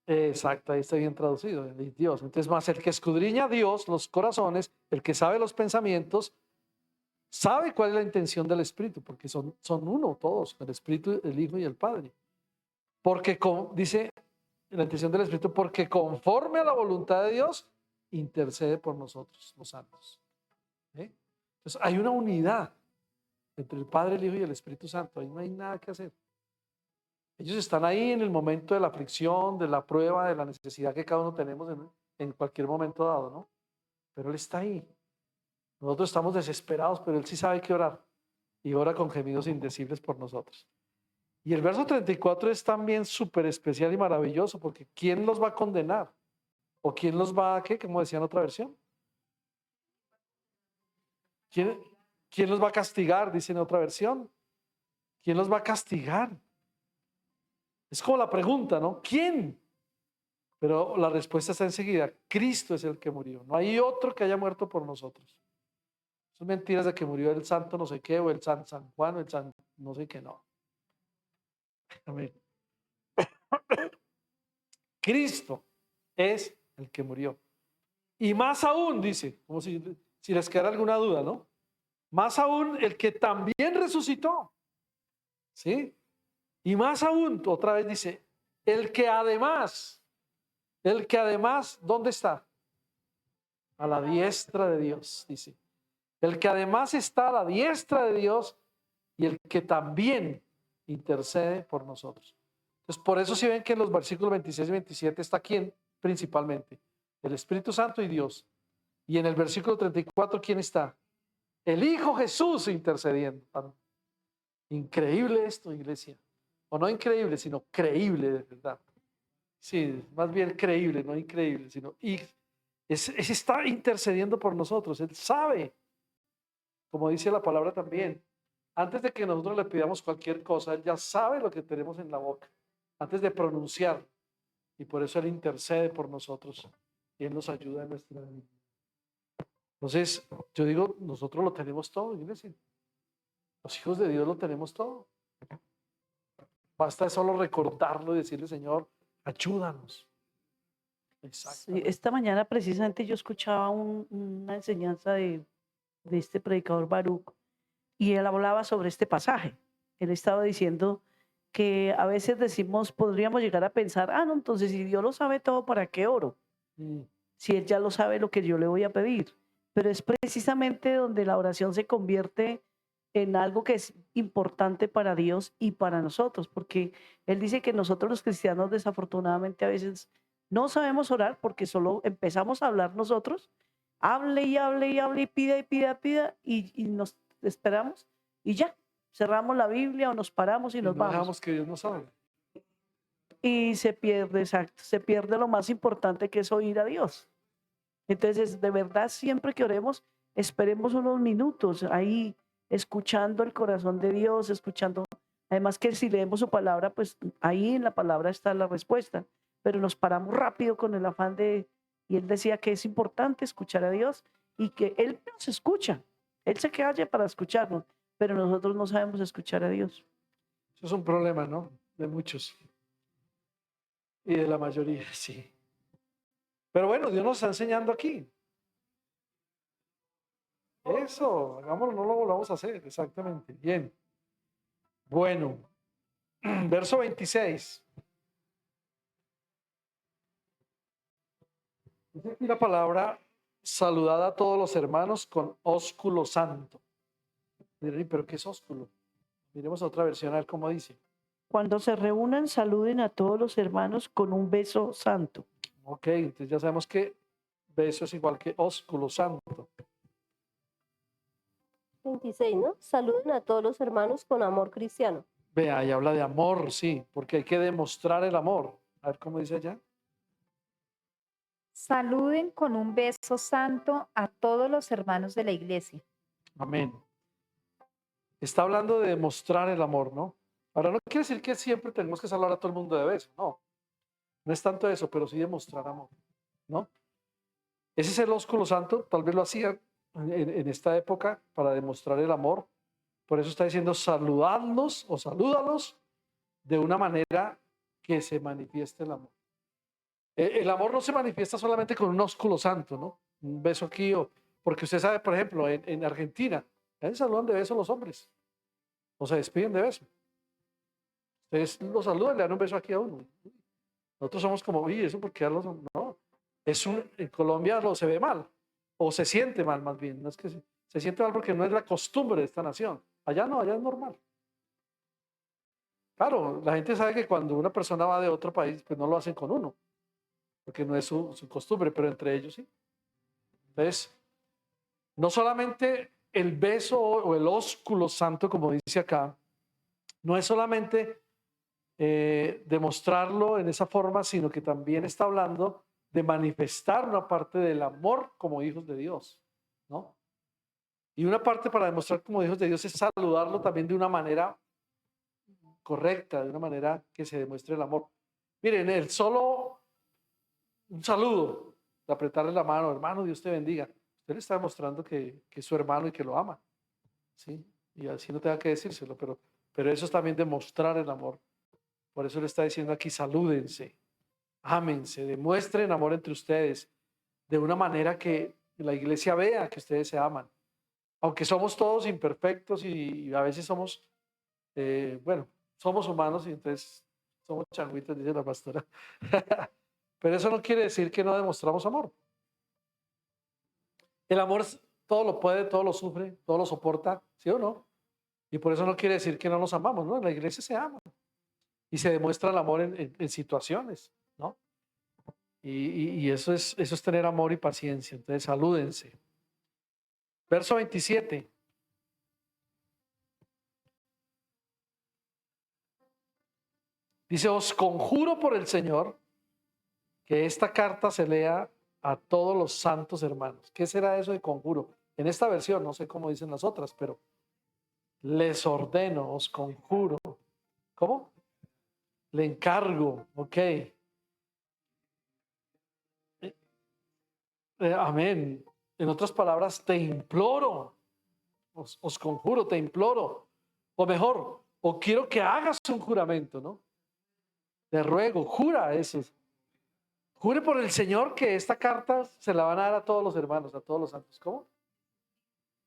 B: Exacto, ahí está bien traducido. Dios. Entonces, más el que escudriña a Dios, los corazones, el que sabe los pensamientos, sabe cuál es la intención del Espíritu, porque son uno todos, el Espíritu, el Hijo y el Padre. Porque, dice la intención del Espíritu, porque conforme a la voluntad de Dios, intercede por nosotros, los santos. Entonces, hay una unidad entre el Padre, el Hijo y el Espíritu Santo. Ahí no hay nada que hacer. Ellos están ahí en el momento de la aflicción, de la prueba, de la necesidad que cada uno tenemos en cualquier momento dado, ¿no? Pero Él está ahí. Nosotros estamos desesperados, pero Él sí sabe qué orar. Y ora con gemidos indecibles por nosotros. Y el verso 34 es también súper especial y maravilloso, porque ¿quién los va a condenar? ¿O quién los va a qué? Como decía en otra versión. ¿Quién los va a castigar? Dice en otra versión. ¿Quién los va a castigar? Es como la pregunta, ¿no? ¿Quién? Pero la respuesta está enseguida. Cristo es el que murió. No hay otro que haya muerto por nosotros. Son mentiras de que murió el santo no sé qué, o el San Juan, o el San no sé qué, no. Amén. Cristo es el que murió. Y más aún, dice, como si les quedara alguna duda, ¿no? Más aún el que también resucitó. ¿Sí? Y más aún, otra vez dice, el que además, ¿dónde está? A la diestra de Dios, dice. El que además está a la diestra de Dios y el que también intercede por nosotros. Entonces, por eso si ven que en los versículos 26 y 27 está quién principalmente, el Espíritu Santo y Dios. Y en el versículo 34, ¿quién está? El Hijo Jesús intercediendo. Increíble esto, iglesia. O no increíble, sino creíble de verdad. Sí, más bien creíble, no increíble, sino está intercediendo por nosotros. Él sabe, como dice la palabra también, antes de que nosotros le pidamos cualquier cosa, Él ya sabe lo que tenemos en la boca, antes de pronunciar. Y por eso Él intercede por nosotros y Él nos ayuda en nuestra vida. Entonces, yo digo, nosotros lo tenemos todo, iglesia. Los hijos de Dios lo tenemos todo. Basta solo recordarlo y decirle, Señor, ayúdanos.
A: Sí, esta mañana precisamente yo escuchaba una enseñanza de este predicador Baruch y él hablaba sobre este pasaje. Él estaba diciendo que a veces decimos, podríamos llegar a pensar, no, entonces si Dios lo sabe todo, ¿para qué oro?
B: Mm,
A: Si Él ya lo sabe lo que yo le voy a pedir. Pero es precisamente donde la oración se convierte en algo que es importante para Dios y para nosotros, porque Él dice que nosotros los cristianos desafortunadamente a veces no sabemos orar porque solo empezamos a hablar nosotros, hable y hable y hable y pida y pida, pida y nos esperamos y ya, cerramos la Biblia o nos paramos y
B: y
A: nos
B: no
A: vamos.
B: dejamos que Dios nos hable.
A: Y se pierde, exacto, se pierde lo más importante que es oír a Dios. Entonces, de verdad, siempre que oremos, esperemos unos minutos ahí, escuchando el corazón de Dios, escuchando. Además que si leemos su palabra, pues ahí en la palabra está la respuesta. Pero nos paramos rápido con el afán de, y él decía que es importante escuchar a Dios y que Él nos escucha. Él se calla para escucharnos, pero nosotros no sabemos escuchar a Dios.
B: Eso es un problema, ¿no? De muchos. Y de la mayoría, sí. Pero bueno, Dios nos está enseñando aquí. Eso, hagámoslo, no lo volvamos a hacer, exactamente. Bien. Bueno, verso 26. Dice aquí la palabra, saludad a todos los hermanos con ósculo santo. Miren, pero ¿qué es ósculo? Miremos a otra versión a ver cómo dice.
A: Cuando se reúnan, saluden a todos los hermanos con un beso santo.
B: Ok, entonces ya sabemos que beso es igual que ósculo santo.
F: 26, ¿no? Saluden a todos los hermanos con amor cristiano.
B: Vea, y habla de amor, sí, porque hay que demostrar el amor. A ver cómo dice allá.
C: Saluden con un beso santo a todos los hermanos de la iglesia.
B: Amén. Está hablando de demostrar el amor, ¿no? Ahora, no quiere decir que siempre tenemos que saludar a todo el mundo de beso, no. No es tanto eso, pero sí demostrar amor, ¿no? Ese es el ósculo santo, tal vez lo hacían en esta época para demostrar el amor. Por eso está diciendo saludadlos o salúdalos de una manera que se manifieste el amor. El amor no se manifiesta solamente con un ósculo santo, ¿no? Un beso aquí, porque usted sabe, por ejemplo, en Argentina, se saludan de beso los hombres, o se despiden de beso. Ustedes lo saludan, le dan un beso aquí a uno. Nosotros somos como, oye, eso porque a los no. En Colombia se ve mal, o se siente mal más bien. No es que se siente mal porque no es la costumbre de esta nación. Allá no, allá es normal. Claro, la gente sabe que cuando una persona va de otro país, pues no lo hacen con uno, porque no es su costumbre, pero entre ellos sí. Entonces, no solamente el beso o el ósculo santo, como dice acá, no es solamente demostrarlo en esa forma, sino que también está hablando de manifestar una parte del amor como hijos de Dios, ¿no? Y una parte para demostrar como hijos de Dios es saludarlo también de una manera correcta, de una manera que se demuestre el amor. Miren, el solo un saludo, de apretarle la mano, hermano, Dios te bendiga. Usted le está demostrando que es su hermano y que lo ama, ¿sí? Y así no tenga que decírselo, pero eso es también demostrar el amor. Por eso le está diciendo aquí, salúdense, ámense, demuestren amor entre ustedes de una manera que la iglesia vea que ustedes se aman. Aunque somos todos imperfectos y a veces somos, bueno, somos humanos y entonces somos changuitos, dice la pastora. Pero eso no quiere decir que no demostramos amor. El amor todo lo puede, todo lo sufre, todo lo soporta, ¿sí o no? Y por eso no quiere decir que no nos amamos, ¿no? En la iglesia se ama y se demuestra el amor en situaciones, ¿no? Y eso es tener amor y paciencia. Entonces, salúdense. Verso 27. Dice, os conjuro por el Señor que esta carta se lea a todos los santos hermanos. ¿Qué será eso de conjuro? En esta versión, no sé cómo dicen las otras, pero les ordeno, os conjuro. ¿Cómo? Le encargo, ok. Amén. En otras palabras, te imploro, os conjuro, te imploro. O mejor, o quiero que hagas un juramento, ¿no? Te ruego, jura eso. Jure por el Señor que esta carta se la van a dar a todos los hermanos, a todos los santos. ¿Cómo?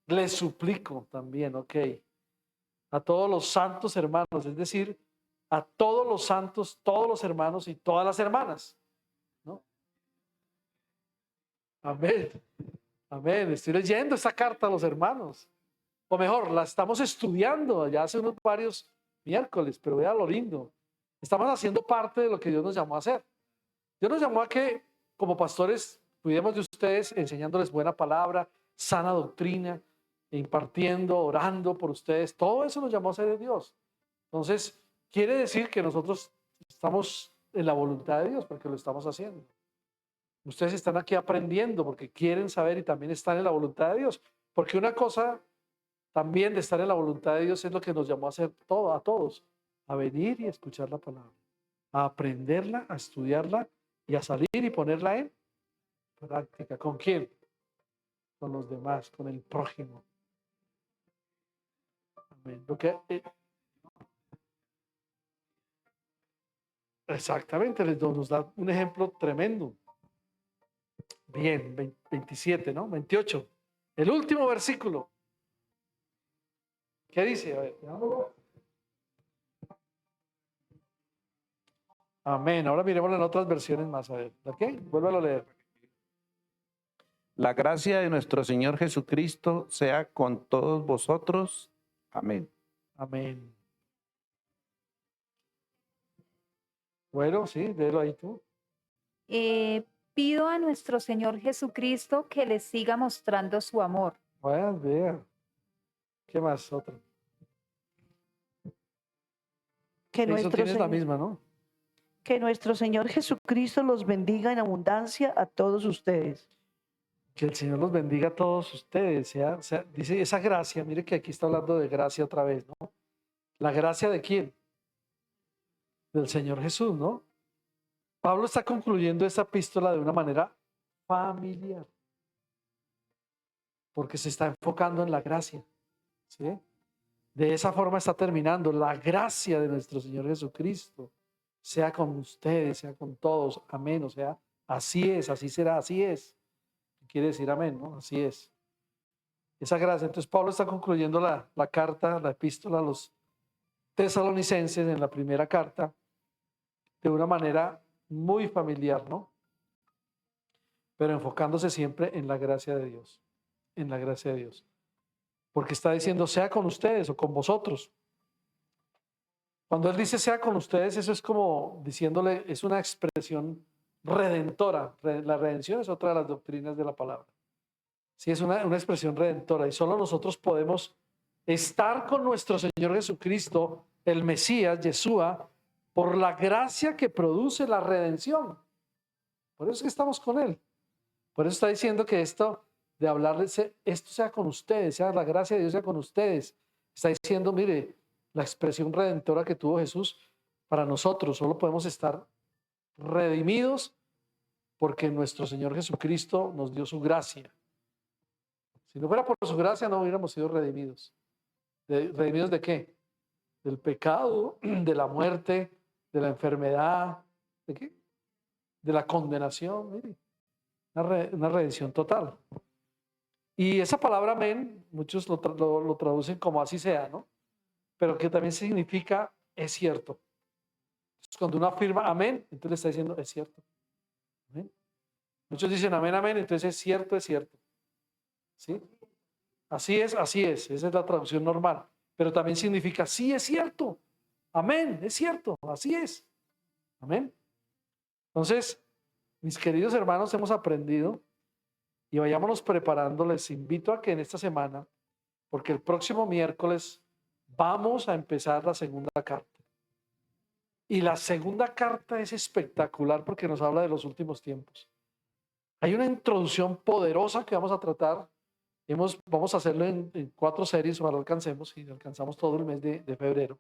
B: Les suplico también, ok. A todos los santos hermanos, es decir, a todos los santos, todos los hermanos y todas las hermanas, ¿no? Amén. Amén. Estoy leyendo esta carta a los hermanos. O mejor, la estamos estudiando ya hace unos varios miércoles, pero vea lo lindo. Estamos haciendo parte de lo que Dios nos llamó a hacer. Dios nos llamó a que como pastores cuidemos de ustedes enseñándoles buena palabra, sana doctrina, impartiendo, orando por ustedes. Todo eso nos llamó a hacer Dios. Entonces, quiere decir que nosotros estamos en la voluntad de Dios porque lo estamos haciendo. Ustedes están aquí aprendiendo porque quieren saber y también están en la voluntad de Dios. Porque una cosa también de estar en la voluntad de Dios es lo que nos llamó a hacer a todos, a venir y escuchar la palabra, a aprenderla, a estudiarla y a salir y ponerla en práctica. ¿Con quién? Con los demás, con el prójimo. Amén. Exactamente, nos da un ejemplo tremendo. Bien, 27, ¿no? 28. El último versículo. ¿Qué dice? A ver, veámoslo. Amén. Ahora miremos en otras versiones más. A ver, ¿ok? Vuélvelo a leer.
E: La gracia de nuestro Señor Jesucristo sea con todos vosotros. Amén.
B: Amén. Bueno, sí, léelo ahí tú.
C: Pido a nuestro Señor Jesucristo que les siga mostrando su amor.
B: Vayan, vean. ¿Qué más? Otro.
A: Que
B: Eso
A: nuestro,
B: tienes la
A: Señor,
B: misma, ¿no?
A: que nuestro Señor Jesucristo los bendiga en abundancia a todos ustedes.
B: Que el Señor los bendiga a todos ustedes. Dice esa gracia, mire que aquí está hablando de gracia otra vez, ¿no? ¿La gracia de quién? Del Señor Jesús, ¿no? Pablo está concluyendo esta epístola de una manera familiar, porque se está enfocando en la gracia, ¿sí? De esa forma está terminando. La gracia de nuestro Señor Jesucristo sea con ustedes, sea con todos. Amén. O sea, así es, así será, así es. Quiere decir amén, ¿no? Así es. Esa gracia. Entonces Pablo está concluyendo la carta, la epístola a los tesalonicenses en la primera carta de una manera muy familiar, ¿no? Pero enfocándose siempre en la gracia de Dios, en la gracia de Dios. Porque está diciendo, sea con ustedes o con vosotros. Cuando él dice sea con ustedes, eso es como diciéndole, es una expresión redentora. La redención es otra de las doctrinas de la palabra. Sí, es una expresión redentora y solo nosotros podemos estar con nuestro Señor Jesucristo, el Mesías, Yeshua, por la gracia que produce la redención. Por eso es que estamos con Él. Por eso está diciendo que esto de hablarles, esto sea con ustedes, sea la gracia de Dios sea con ustedes. Está diciendo, mire, la expresión redentora que tuvo Jesús para nosotros, solo podemos estar redimidos porque nuestro Señor Jesucristo nos dio su gracia. Si no fuera por su gracia, no hubiéramos sido redimidos. ¿Redimidos de qué? Del pecado, de la muerte, de la enfermedad, ¿de qué? De la condenación, mire. Una redención total. Y esa palabra amén, muchos lo traducen como así sea, ¿no? Pero que también significa es cierto. Entonces, cuando uno afirma amén, entonces le está diciendo es cierto. ¿Amén? Muchos dicen amén, amén, entonces es cierto, es cierto. ¿Sí? Así es, así es. Esa es la traducción normal. Pero también significa sí, es cierto. Amén, es cierto, así es. Amén. Entonces, mis queridos hermanos, hemos aprendido y vayámonos preparando. Les invito a que en esta semana, porque el próximo miércoles vamos a empezar la segunda carta. Y la segunda carta es espectacular porque nos habla de los últimos tiempos. Hay una introducción poderosa que vamos a tratar. Vamos a hacerlo en 4 series, ojalá alcancemos, y alcanzamos todo el mes de febrero.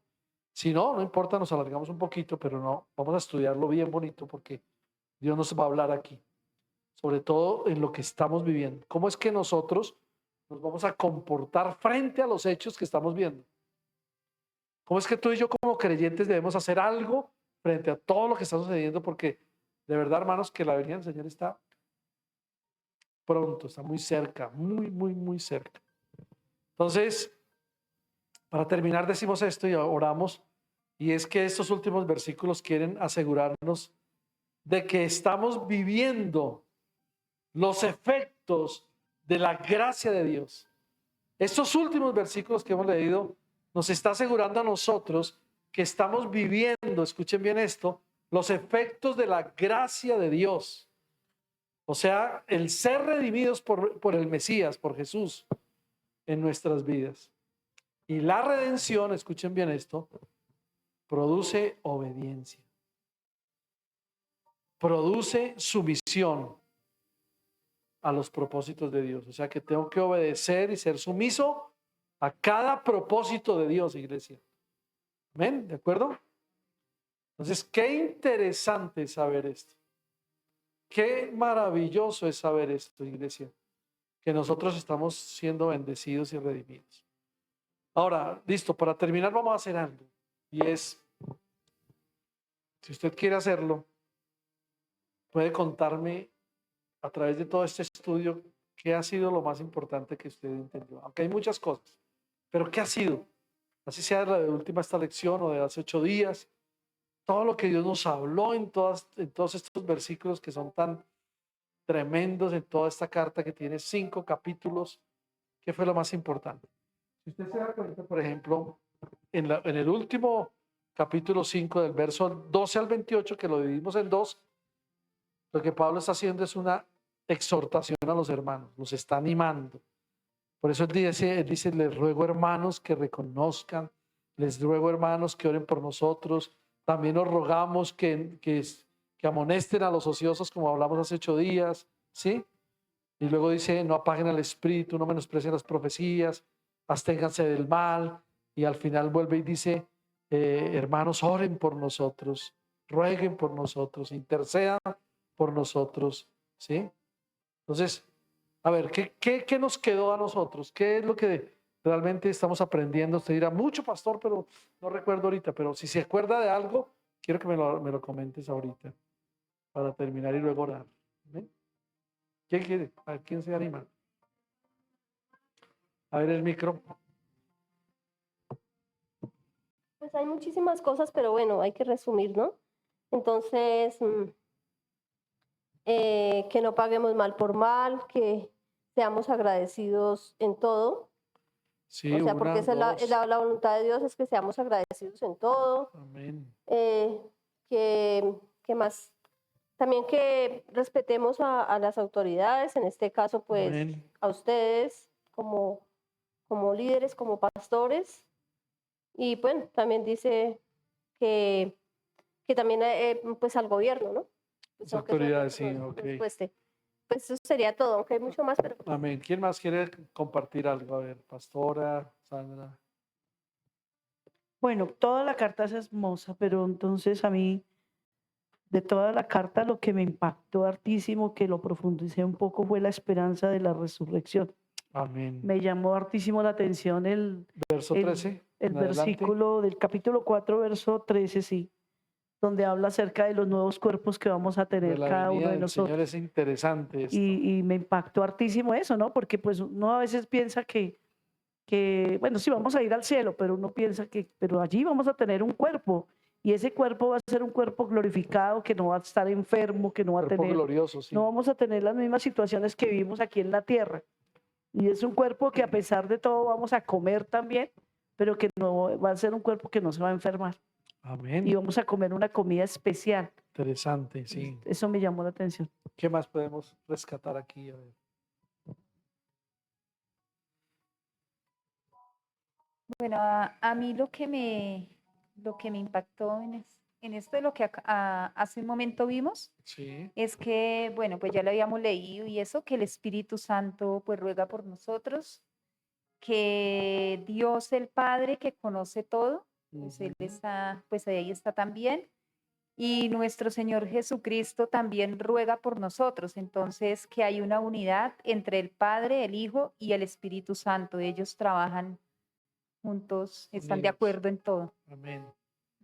B: Si no, no importa, nos alargamos un poquito, pero no, vamos a estudiarlo bien bonito porque Dios nos va a hablar aquí, sobre todo en lo que estamos viviendo. ¿Cómo es que nosotros nos vamos a comportar frente a los hechos que estamos viendo? ¿Cómo es que tú y yo como creyentes debemos hacer algo frente a todo lo que está sucediendo? Porque de verdad, hermanos, que la venida del Señor está pronto, está muy cerca, muy, muy, muy cerca. Entonces, para terminar decimos esto y oramos Y es que estos últimos versículos quieren asegurarnos de que estamos viviendo los efectos de la gracia de Dios. Estos últimos versículos que hemos leído nos está asegurando a nosotros que estamos viviendo, escuchen bien esto, los efectos de la gracia de Dios. O sea, el ser redimidos por el Mesías, por Jesús, en nuestras vidas. Y la redención, escuchen bien esto, produce obediencia. Produce sumisión a los propósitos de Dios. O sea que tengo que obedecer y ser sumiso a cada propósito de Dios, iglesia. ¿Amén? ¿De acuerdo? Entonces, qué interesante saber esto. Qué maravilloso es saber esto, iglesia. Que nosotros estamos siendo bendecidos y redimidos. Ahora, listo, para terminar vamos a hacer algo. Y es, si usted quiere hacerlo, puede contarme a través de todo este estudio qué ha sido lo más importante que usted entendió. Aunque hay muchas cosas, pero ¿qué ha sido? Así sea la de última esta lección o de hace 8 días, todo lo que Dios nos habló en todos estos versículos que son tan tremendos, en toda esta carta que tiene 5 capítulos, ¿qué fue lo más importante? Si usted se da cuenta, por ejemplo, en el último capítulo 5, del verso 12 al 28, que lo dividimos en dos, lo que Pablo está haciendo es una exhortación a los hermanos, los está animando. Por eso él dice, les ruego hermanos que reconozcan, les ruego hermanos que oren por nosotros, también os rogamos que amonesten a los ociosos como hablamos hace 8 días, ¿sí? Y luego dice, no apaguen al espíritu, no menosprecien las profecías, absténganse del mal, y al final vuelve y dice, hermanos, oren por nosotros, rueguen por nosotros, intercedan por nosotros, ¿sí? Entonces, a ver, ¿qué nos quedó a nosotros? ¿Qué es lo que realmente estamos aprendiendo? Usted dirá, mucho, pastor, pero no recuerdo ahorita, pero si se acuerda de algo, quiero que me lo comentes ahorita para terminar y luego orar. ¿Ven? ¿Quién quiere? A ver, ¿quién se anima? A ver el micro.
F: Pues hay muchísimas cosas, pero bueno, hay que resumir, ¿no? Entonces, que no paguemos mal por mal, que seamos agradecidos en todo.
B: Sí,
F: O sea, porque esa es la voluntad de Dios, es que seamos agradecidos en todo.
B: Amén.
F: ¿Qué más? También que respetemos a las autoridades, en este caso, pues,
B: Amén.
F: a ustedes como líderes, como pastores. Y bueno, también dice que también pues al gobierno, ¿no? Pues,
B: Las
F: aunque eso
B: autoridades, sí,
F: nos
B: ok.
F: cueste. Pues eso sería todo, aunque hay mucho más, pero
B: Amén. ¿Quién más quiere compartir algo? A ver, pastora, Sandra.
A: Bueno, toda la carta es hermosa, pero entonces a mí, de toda la carta, lo que me impactó hartísimo, que lo profundicé un poco, fue la esperanza de la resurrección.
B: Amén.
A: Me llamó hartísimo la atención
B: Verso 13.
A: el
B: en adelante.
A: versículo del capítulo 4, verso 13, sí, donde habla acerca de los nuevos cuerpos que vamos a
B: De
A: tener
B: la
A: cada
B: venida
A: uno de
B: del Señor
A: nosotros.
B: es interesante esto.
A: Y me impactó hartísimo eso, ¿no? Porque pues uno a veces piensa bueno, sí, vamos a ir al cielo, pero uno piensa pero allí vamos a tener un cuerpo, y ese cuerpo va a ser un cuerpo glorificado, que no va a estar enfermo, que no va a
B: Cuerpo
A: tener,
B: glorioso, sí.
A: no vamos a tener las mismas situaciones que vivimos aquí en la tierra. Y es un cuerpo que a pesar de todo vamos a comer también, pero que no va a ser un cuerpo que no se va a enfermar.
B: Amén.
A: Y vamos a comer una comida especial.
B: Interesante, sí.
A: Eso me llamó la atención.
B: ¿Qué más podemos rescatar aquí? A ver.
C: Bueno, a mí lo que me impactó en esto de lo que hace un momento vimos,
B: Sí.
C: es que, bueno, pues ya lo habíamos leído y eso, que el Espíritu Santo pues ruega por nosotros, que Dios el Padre que conoce todo, pues Él
B: Ujú.
C: está, pues ahí está también, y nuestro Señor Jesucristo también ruega por nosotros. Entonces, que hay una unidad entre el Padre, el Hijo y el Espíritu Santo. Ellos trabajan juntos, están de
B: Unidos.
C: acuerdo en todo.
B: Amén.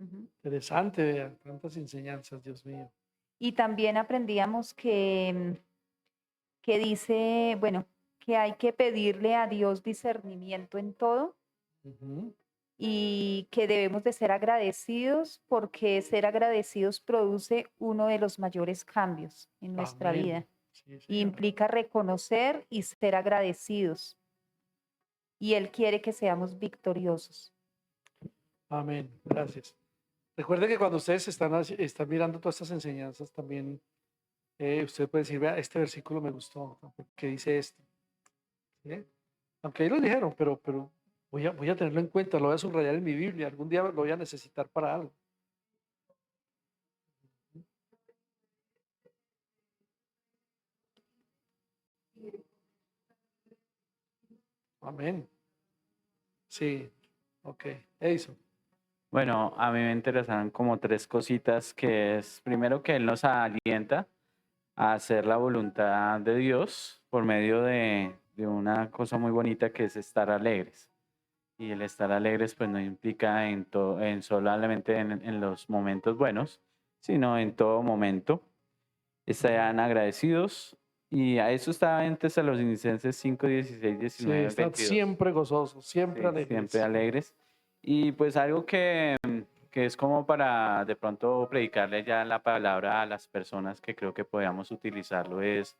C: Ujú.
B: Interesante, vea, tantas enseñanzas, Dios mío.
C: Y también aprendíamos que dice, bueno, que hay que pedirle a Dios discernimiento en todo,
B: Ujú.
C: y que debemos de ser agradecidos porque ser agradecidos produce uno de los mayores cambios en nuestra
B: Amén.
C: vida.
B: Sí,
C: Y
B: señor.
C: implica reconocer y ser agradecidos. Y Él quiere que seamos victoriosos.
B: Amén. Gracias. Recuerde que cuando ustedes están mirando todas estas enseñanzas, también usted puede decir, vea, este versículo me gustó, ¿no? Porque dice esto. ¿Sí? Aunque ahí lo dijeron, pero voy a tenerlo en cuenta, lo voy a subrayar en mi Biblia, algún día lo voy a necesitar para algo. Amén. Sí, ok. Eso.
D: Bueno, a mí me interesan como tres cositas, que es primero que Él nos alienta a hacer la voluntad de Dios por medio de una cosa muy bonita que es estar alegres. Y el estar alegres pues no implica en solamente en los momentos buenos, sino en todo momento. Sean agradecidos. Y a eso está en Tesalonicenses 5, 16,
B: Sí,
D: 19,
B: están
D: 22.
B: siempre gozosos, siempre
D: Sí,
B: alegres.
D: siempre alegres. Y pues algo que es como para de pronto predicarle ya la palabra a las personas que creo que podamos utilizarlo es,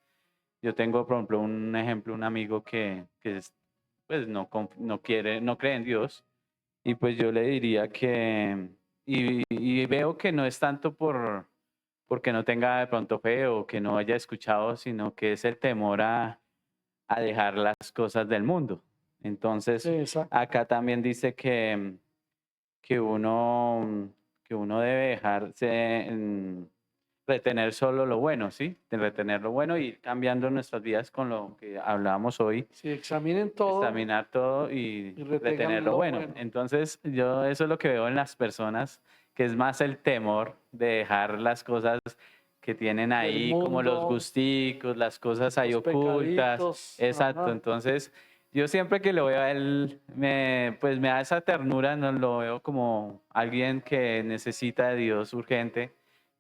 D: yo tengo por ejemplo un ejemplo, un amigo pues no quiere, no cree en Dios y pues yo le diría que, y veo que no es tanto porque no tenga de pronto fe o que no haya escuchado, sino que es el temor a dejar las cosas del mundo.
B: Sí,
D: Entonces,
B: exacto.
D: acá también dice que uno, que uno debe dejarse retener solo lo bueno, ¿sí? De retener lo bueno y ir cambiando nuestras vidas con lo que hablábamos hoy,
B: Sí, examinen todo
D: examinar todo y
B: y retengan
D: retener lo
B: lo
D: bueno.
B: bueno.
D: Entonces, yo eso es lo que veo en las personas, que es más el temor de dejar las cosas que tienen
B: Del
D: ahí, como los
B: mundo,
D: gusticos, las cosas ahí
B: los
D: ocultas.
B: pecaditos.
D: Exacto.
B: Ajá.
D: Entonces, yo siempre que lo veo a él, pues me da esa ternura, no lo veo como alguien que necesita de Dios urgente,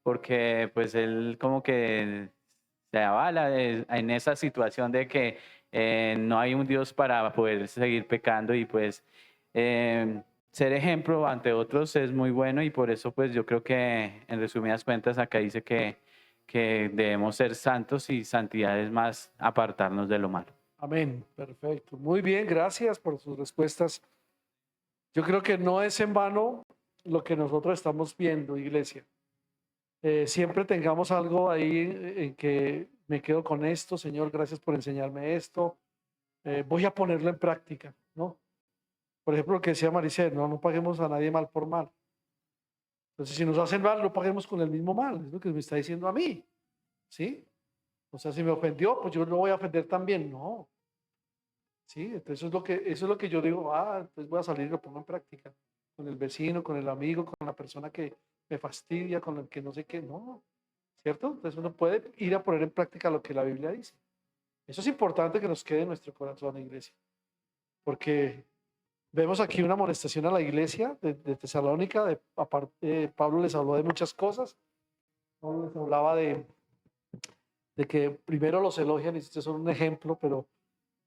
D: porque pues él como que se avala en esa situación de que no hay un Dios para poder seguir pecando y pues ser ejemplo ante otros es muy bueno y por eso pues yo creo que en resumidas cuentas acá dice que debemos ser santos y santidad es más apartarnos de lo malo.
B: Amén. Perfecto. Muy bien, gracias por sus respuestas. Yo creo que no es en vano lo que nosotros estamos viendo, iglesia. Siempre tengamos algo ahí en que me quedo con esto, Señor, gracias por enseñarme esto. Voy a ponerlo en práctica, ¿no? Por ejemplo, lo que decía Maricel, no paguemos a nadie mal por mal. Entonces, si nos hacen mal, no paguemos con el mismo mal, es lo que me está diciendo a mí, ¿sí? O sea, si me ofendió, pues yo lo voy a ofender también, no. Sí, entonces eso es lo que yo digo, entonces voy a salir y lo pongo en práctica, con el vecino, con el amigo, con la persona que me fastidia, con el que no sé qué, no, ¿cierto? Entonces uno puede ir a poner en práctica lo que la Biblia dice. Eso es importante que nos quede en nuestro corazón, iglesia, porque vemos aquí una amonestación a la iglesia de Tesalónica, Pablo les habló de muchas cosas, Pablo les hablaba de que primero los elogian y ustedes son un ejemplo, pero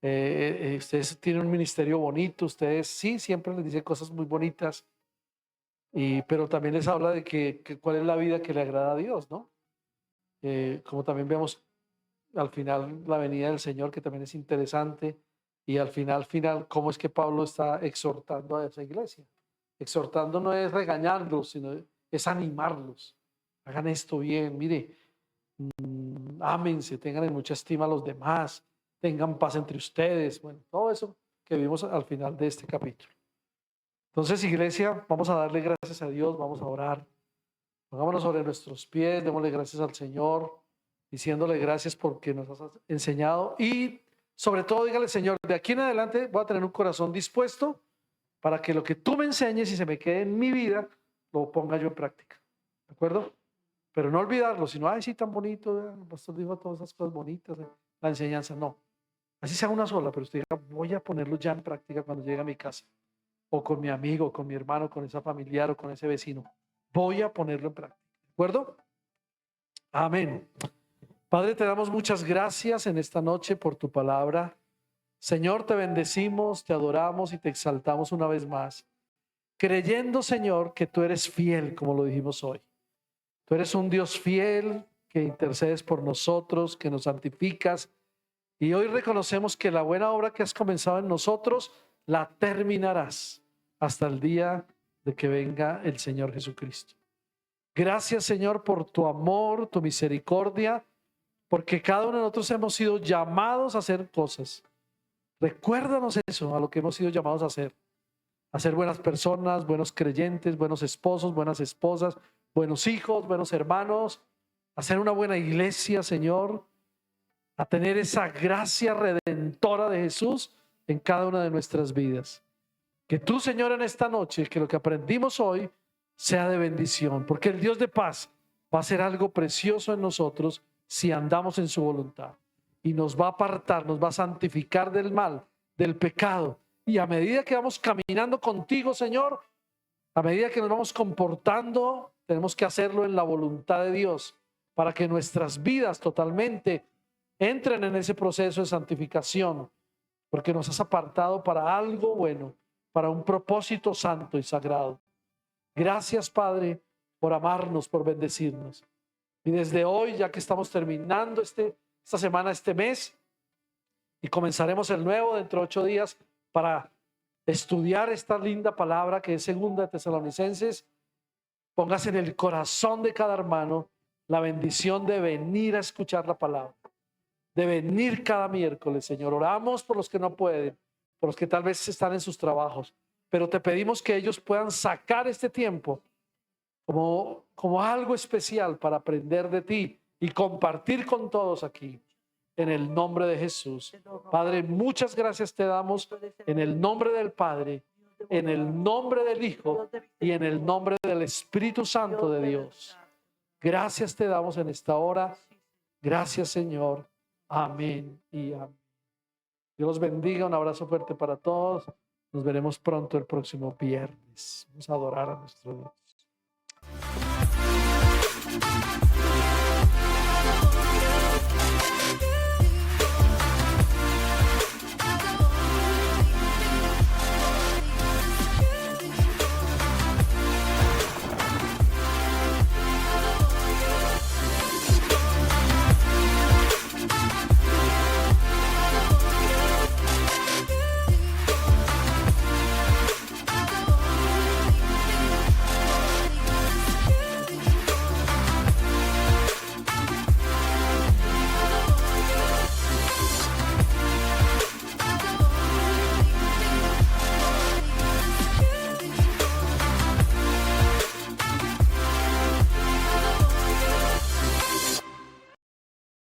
B: ustedes tienen un ministerio bonito, ustedes sí, siempre les dicen cosas muy bonitas, pero también les habla de que cuál es la vida que le agrada a Dios, ¿no? Como también vemos al final la venida del Señor, que también es interesante, y al final, cómo es que Pablo está exhortando a esa iglesia. Exhortando no es regañarlos, sino es animarlos. Hagan esto bien, mire, ámense, tengan en mucha estima a los demás, tengan paz entre ustedes. Bueno, todo eso que vimos al final de este capítulo. Entonces, iglesia, vamos a darle gracias a Dios, vamos a orar. Pongámonos sobre nuestros pies, démosle gracias al Señor, diciéndole gracias porque nos has enseñado y sobre todo dígale, Señor, de aquí en adelante voy a tener un corazón dispuesto para que lo que tú me enseñes y se me quede en mi vida, lo ponga yo en práctica. ¿De acuerdo? Pero no olvidarlo, sino, ay, sí, tan bonito, el pastor dijo todas esas cosas bonitas, la enseñanza, no. Así sea una sola, pero usted diga, voy a ponerlo ya en práctica cuando llegue a mi casa, o con mi amigo, con mi hermano, con esa familiar o con ese vecino. Voy a ponerlo en práctica. ¿De acuerdo? Amén. Padre, te damos muchas gracias en esta noche por tu palabra. Señor, te bendecimos, te adoramos y te exaltamos una vez más. creyendo, Señor, que tú eres fiel, como lo dijimos hoy. Tú eres un Dios fiel que intercedes por nosotros, que nos santificas. Y hoy reconocemos que la buena obra que has comenzado en nosotros, la terminarás hasta el día de que venga el Señor Jesucristo. Gracias, Señor, por tu amor, tu misericordia, porque cada uno de nosotros hemos sido llamados a hacer cosas. Recuérdanos eso, a lo que hemos sido llamados a ser buenas personas, buenos creyentes, buenos esposos, buenas esposas, buenos hijos, buenos hermanos, a ser una buena iglesia, Señor, a tener esa gracia redentora de Jesús en cada una de nuestras vidas. Que tú, Señor, en esta noche, que lo que aprendimos hoy sea de bendición, porque el Dios de paz va a hacer algo precioso en nosotros si andamos en su voluntad. Y nos va a apartar, nos va a santificar del mal, del pecado. Y a medida que vamos caminando contigo, Señor, a medida que nos vamos comportando, tenemos que hacerlo en la voluntad de Dios para que nuestras vidas totalmente entren en ese proceso de santificación, porque nos has apartado para algo bueno, para un propósito santo y sagrado. Gracias, Padre, por amarnos, por bendecirnos. Y desde hoy, ya que estamos terminando esta semana, este mes, y comenzaremos el nuevo dentro de 8 días para estudiar esta linda palabra que es 2 de Tesalonicenses, pongas en el corazón de cada hermano la bendición de venir a escuchar la palabra, de venir cada miércoles, Señor. Oramos por los que no pueden, por los que tal vez están en sus trabajos, pero te pedimos que ellos puedan sacar este tiempo como algo especial para aprender de ti y compartir con todos aquí. En el nombre de Jesús. Padre, muchas gracias te damos en el nombre del Padre, en el nombre del Hijo y en el nombre del Espíritu Santo de Dios. Gracias te damos en esta hora. Gracias, Señor. Amén y amén. Dios los bendiga. Un abrazo fuerte para todos. Nos veremos pronto el próximo viernes. Vamos a adorar a nuestro Dios.